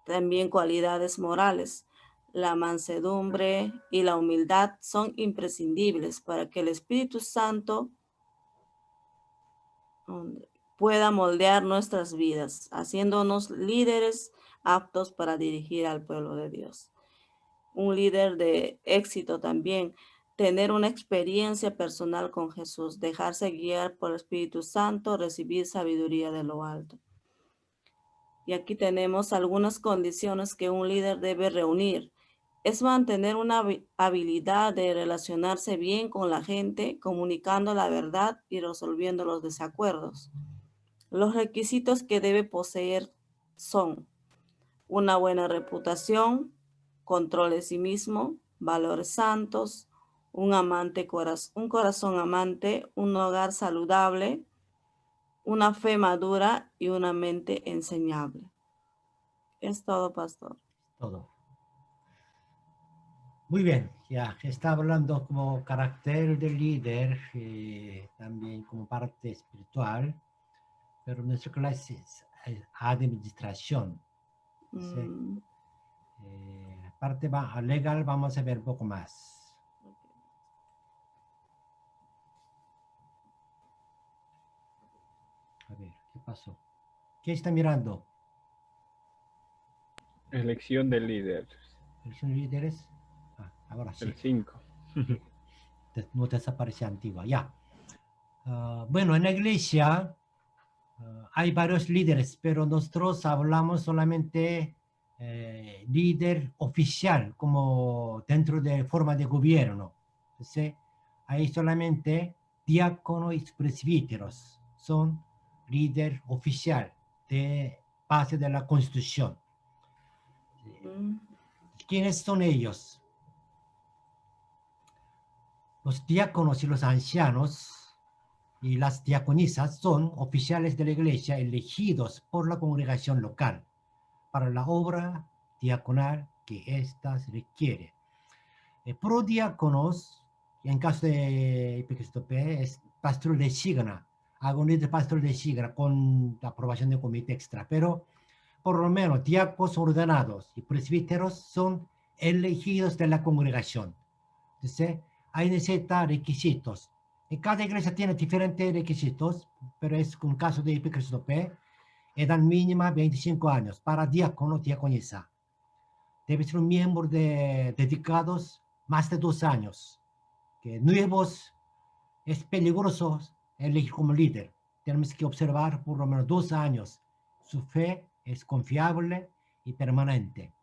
También cualidades morales. La mansedumbre y la humildad son imprescindibles para que el Espíritu Santo pueda moldear nuestras vidas, haciéndonos líderes aptos para dirigir al pueblo de Dios. Un líder de éxito también, tener una experiencia personal con Jesús, dejarse guiar por el Espíritu Santo, recibir sabiduría de lo alto. Y aquí tenemos algunas condiciones que un líder debe reunir. Es mantener una habilidad de relacionarse bien con la gente, comunicando la verdad y resolviendo los desacuerdos. Los requisitos que debe poseer son una buena reputación, control de sí mismo, valores santos, un corazón amante, un hogar saludable, una fe madura y una mente enseñable. Es todo, pastor. Todo. Muy bien, ya está hablando como carácter del líder, también como parte espiritual, pero nuestra clase es administración. ¿Sí? Parte legal vamos a ver un poco más. A ver, ¿qué pasó? ¿Qué está mirando? Elección del líder. ¿Elección de líderes? Ahora sí. El 5. No desaparece antigua, ya. Bueno, en la iglesia hay varios líderes, pero nosotros hablamos solamente líder oficial, como dentro de forma de gobierno. Entonces, hay solamente diáconos y presbíteros, son líder oficial de base de la Constitución. ¿Quiénes son ellos? Los diáconos y los ancianos y las diaconisas son oficiales de la iglesia elegidos por la congregación local para la obra diaconal que ésta requiere. Prodiáconos, en caso de Epicristope, es pastor de Signa, agonía de pastor de Signa con la aprobación del comité extra, pero por lo menos diáconos ordenados y presbíteros son elegidos de la congregación. Entonces, hay necesita requisitos. En cada iglesia tiene diferentes requisitos, pero es un caso de Epicristope, edad mínima 25 años para diácono, diaconisa. Debe ser un miembro dedicados más de 2 años. Que nuevos es peligroso elegir como líder. Tenemos que observar por lo menos 2 años. Su fe es confiable y permanente.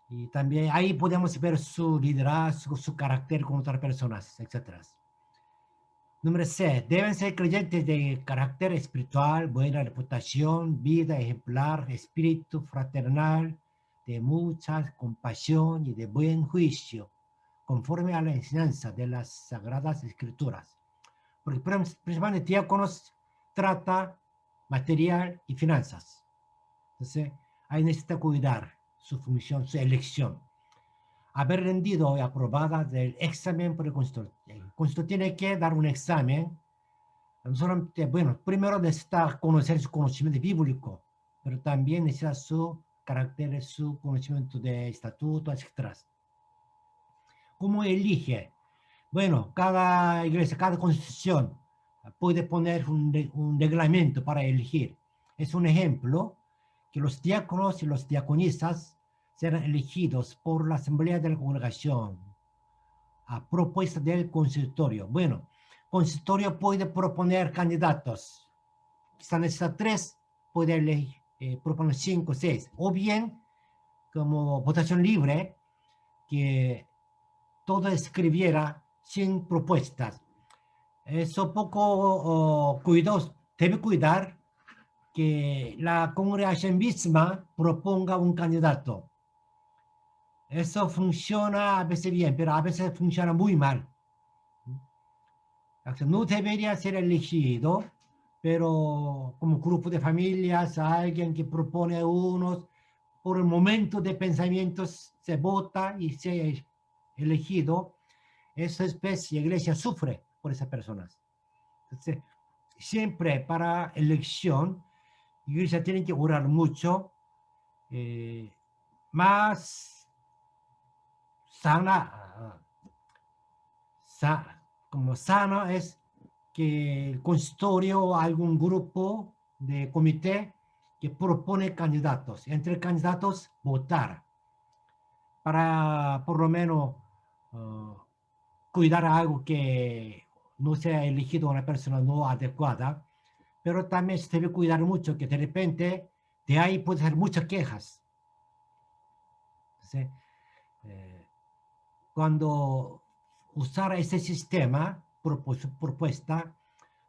Y también ahí podemos ver su liderazgo, su carácter con otras personas, etc. Número C. Deben ser creyentes de carácter espiritual, buena reputación, vida ejemplar, espíritu fraternal, de mucha compasión y de buen juicio, conforme a la enseñanza de las Sagradas Escrituras. Porque principalmente diáconos trata material y finanzas. Entonces, ahí necesita cuidar su función, su elección. Haber rendido y aprobada del examen por el consultor. El consultor tiene que dar un examen. Solamente, bueno, primero necesita conocer su conocimiento bíblico, pero también necesita su carácter, su conocimiento de estatuto, etc. ¿Cómo elige? Bueno, cada iglesia, cada constitución puede poner un reglamento para elegir. Es un ejemplo que los diáconos y los diaconisas serán elegidos por la asamblea de la congregación a propuesta del consistorio. Bueno, consistorio puede proponer candidatos. Quizá necesita 3, puede elegir, proponer 5, 6. O bien, como votación libre, que todo escribiera sin propuestas. Eso poco cuidados, debe cuidar que la congregación misma proponga un candidato. Eso funciona a veces bien, pero a veces funciona muy mal. No debería ser elegido, pero como grupo de familias, alguien que propone a unos, por el momento de pensamientos se vota y se es elegido, esa especie de iglesia sufre por esas personas. Entonces, siempre para elección, la iglesia tiene que orar mucho, más sana, como sano es que el consistorio o algún grupo de comité que propone candidatos, entre candidatos votar para por lo menos cuidar algo que no sea elegido una persona no adecuada, pero también se debe cuidar mucho que de repente de ahí puede ser muchas quejas. ¿Sí? Cuando usar ese sistema propuesta,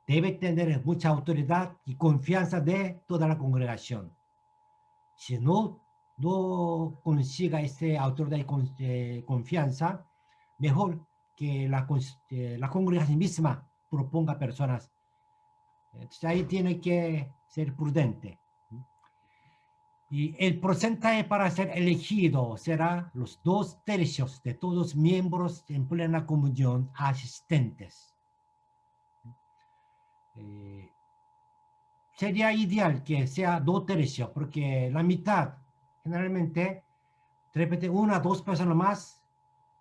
debe tener mucha autoridad y confianza de toda la congregación. Si no consiga esa autoridad y confianza, mejor que la congregación misma proponga personas. Entonces ahí tiene que ser prudente. Y el porcentaje para ser elegido será los 2/3 de todos los miembros en plena comunión asistentes. Sería ideal que sea 2/3, porque la mitad, generalmente, de repente una o dos personas más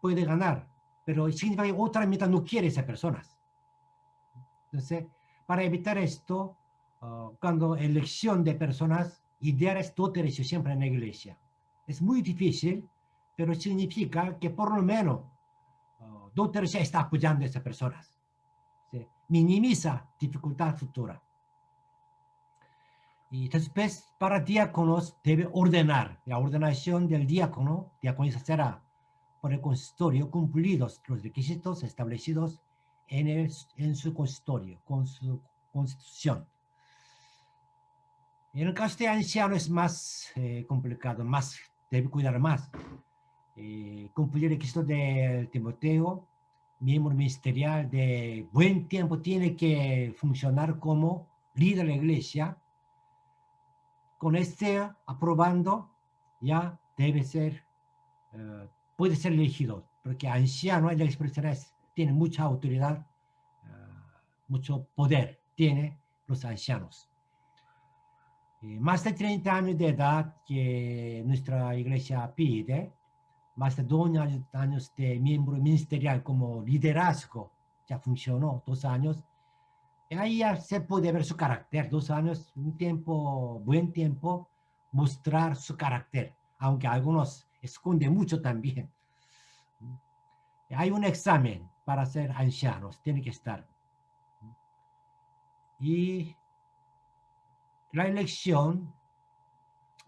puede ganar, pero significa que otra mitad no quiere esas personas. Entonces, para evitar esto, cuando elección de personas, ideal es 2/3 siempre en la iglesia. Es muy difícil, pero significa que por lo menos 2/3 está apoyando a esas personas. ¿Sí? Minimiza dificultad futura. Y después, para diáconos, debe ordenar. La ordenación del diácono, diaconisa será por el consistorio cumplidos los requisitos establecidos en su consistorio, con su constitución. En el caso de anciano es más complicado, más, debe cuidar más. Cumplir el requisito de Timoteo, miembro ministerial de buen tiempo, tiene que funcionar como líder de la iglesia. Con este aprobando, ya debe ser, puede ser elegido, porque anciano en la expresión tiene mucha autoridad, mucho poder, tiene los ancianos. Más de 30 años de edad que nuestra iglesia pide, más de 2 años de miembro ministerial como liderazgo, ya funcionó 2 años, y ahí ya se puede ver su carácter, 2 años, un tiempo, buen tiempo, mostrar su carácter, aunque algunos esconden mucho también. Hay un examen para ser ancianos, tiene que estar. Y la elección,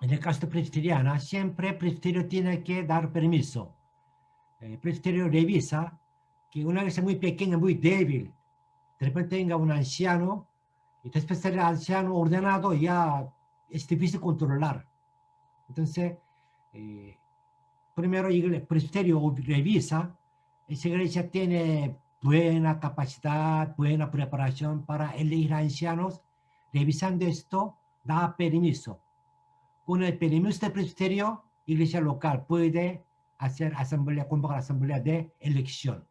en el caso de presbiteriana, siempre el presbiterio tiene que dar permiso. El presbiterio revisa que una iglesia muy pequeña, muy débil, de repente tenga un anciano, y después del anciano ordenado ya es difícil controlar. Entonces, primero el presbiterio revisa, esa iglesia tiene buena capacidad, buena preparación para elegir ancianos. Revisando esto, da permiso. Con el permiso del presbiterio, iglesia local puede hacer asamblea, convocar asamblea de elección.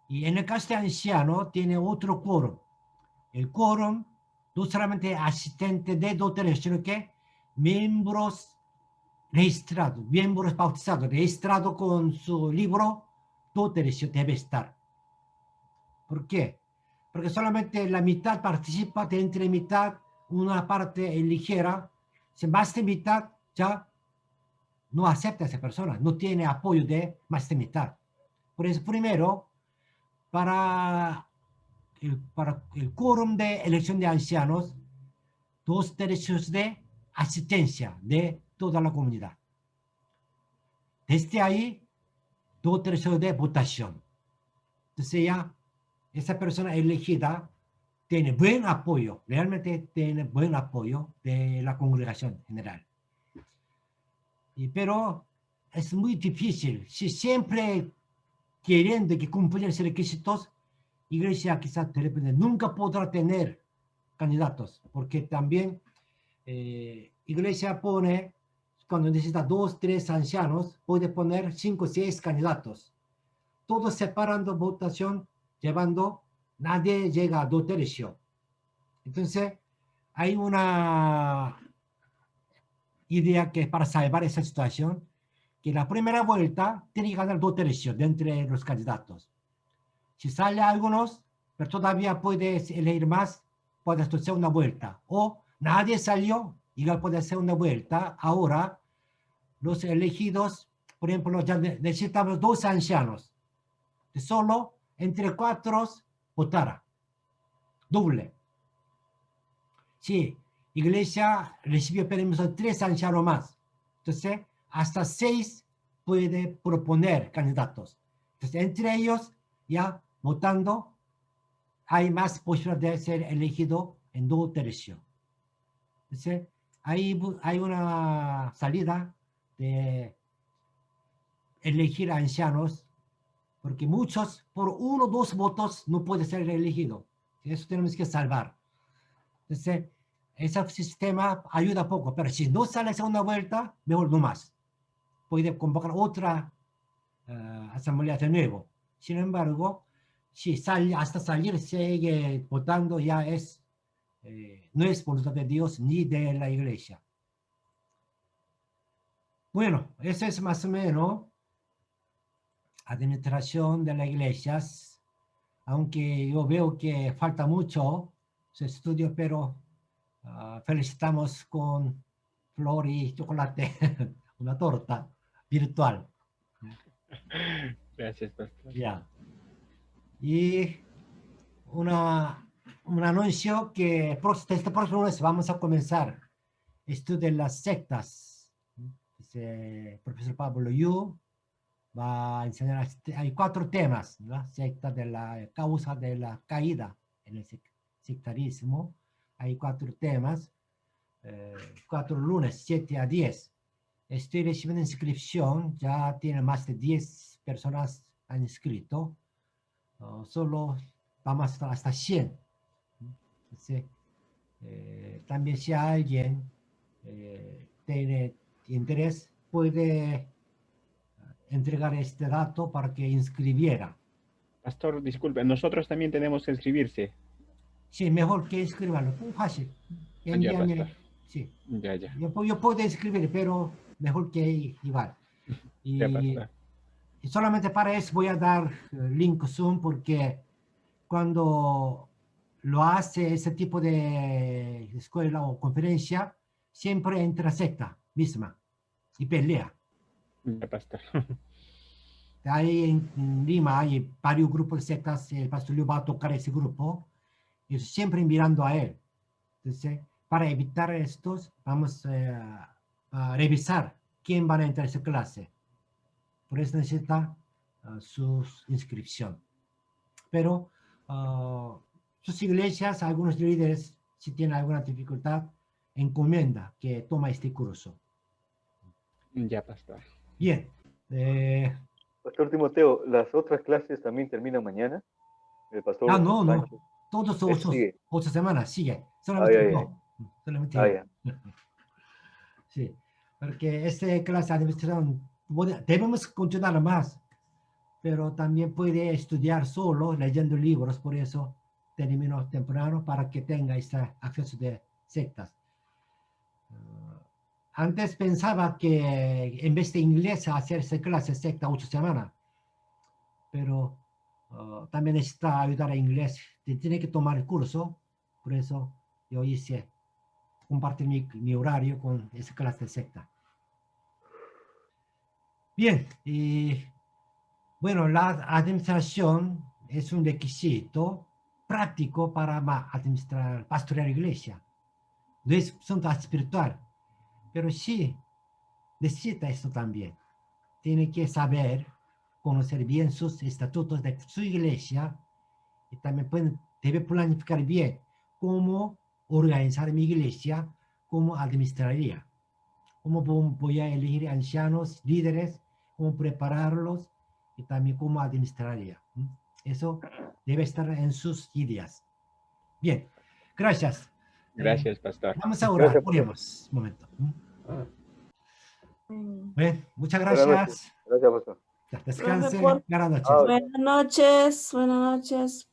Y en el caso de anciano, tiene otro quórum. El quórum no solamente asistente de 2/3, sino que miembros registrados, miembros bautizados, registrados con su libro, 2/3 debe estar. ¿Por qué? Porque solamente la mitad participa, de entre mitad, una parte ligera, si más de mitad ya no acepta a esa persona, no tiene apoyo de más de mitad. Por eso, primero, para el quórum de elección de ancianos, 2/3 de asistencia de toda la comunidad. Desde ahí, 2/3 de votación. Entonces ya esa persona elegida tiene buen apoyo, realmente tiene buen apoyo de la congregación general. Pero es muy difícil. Si siempre queriendo que cumplir los requisitos, iglesia quizás de repente nunca podrá tener candidatos, porque también iglesia pone, cuando necesita 2, 3 ancianos, puede poner 5, 6 candidatos. Todos separando votación, llevando, nadie llega a 2/3. Entonces, hay una idea que para salvar esa situación, que la primera vuelta tiene que ganar 2/3 de entre los candidatos. Si sale algunos, pero todavía puedes elegir más, puedes hacer una vuelta. O nadie salió, igual puede hacer una vuelta. Ahora, los elegidos, por ejemplo, ya necesitamos 2 ancianos. Solo entre 4 votara. Doble. Sí, iglesia recibió permiso de 3 ancianos más. Entonces, hasta 6 puede proponer candidatos. Entonces, entre ellos, ya votando, hay más posibilidad de ser elegido en 2/3. Entonces, hay una salida de elegir ancianos, porque muchos, por 1 o 2 votos, no puede ser elegido. Eso tenemos que salvar. Entonces, ese sistema ayuda poco, pero si no sale a segunda vuelta, mejor no más. Puede convocar otra asamblea de nuevo. Sin embargo, si sale, hasta salir sigue votando, ya es, no es voluntad de Dios ni de la iglesia. Bueno, eso es más o menos administración de las iglesias, aunque yo veo que falta mucho su estudio, pero felicitamos con flor y chocolate, una torta virtual. Gracias, pastor. Ya. Y un anuncio que este próximo mes vamos a comenzar estudio de las sectas. El profesor Pablo Yu va a enseñar, hay 4 temas, la secta de la causa de la caída en el sectarismo. Hay 4 temas, 4 lunes, 7 a 10. Estoy recibiendo inscripción, ya tiene más de 10 personas han inscrito. Solo vamos hasta 100. Entonces, también si alguien tiene interés, puede entregar este dato para que inscribiera. Pastor, disculpe, nosotros también tenemos que inscribirse. Sí, mejor que inscribirlo. Fácil. Ya, pastor. Sí. Ya. Yo puedo inscribir, pero mejor que igual. Ya, pastor. Y solamente para eso voy a dar link Zoom, porque cuando lo hace ese tipo de escuela o conferencia, siempre entra secta misma y pelea. Ya, pastor. Ahí en Lima hay varios grupos de sectas, el pastor Liu va a tocar ese grupo, y siempre mirando a él. Entonces, para evitar estos, vamos a revisar quién va a entrar a esa clase. Por eso necesita su inscripción. Pero sus iglesias, algunos líderes, si tienen alguna dificultad, encomienda que toma este curso. Ya, pastor. Bien. Pastor Timoteo, ¿las otras clases también terminan mañana? El pastor No. Sánchez. Todos Sigue. 8 semanas sigue. Solamente yo. Solamente yo. Ya. Sí. Porque esta clase de administración debemos continuar más, pero también puede estudiar solo, leyendo libros, por eso termino temprano para que tenga este acceso de sectas. Antes pensaba que en vez de inglés hacer esa clase secta 8 semanas, pero también necesita ayudar a inglés, tiene que tomar el curso, por eso yo hice compartir mi horario con esa clase de secta. Bien, y bueno, la administración es un requisito práctico para administrar, pastorear iglesia. No es asunto espiritual, pero sí necesita esto también. Tiene que saber, conocer bien sus estatutos de su iglesia y también debe planificar bien cómo organizar mi iglesia, cómo administraría, cómo voy a elegir ancianos, líderes, cómo prepararlos y también cómo administraría. Eso debe estar en sus ideas. Bien, gracias. Gracias, pastor. Vamos a orar, Gracias, pastor. oremos un momento. Bien, muchas Buenas gracias. noches. Gracias, pastor. Descansen. Profe, Buenas noches. Ah, buenas noches, buenas noches.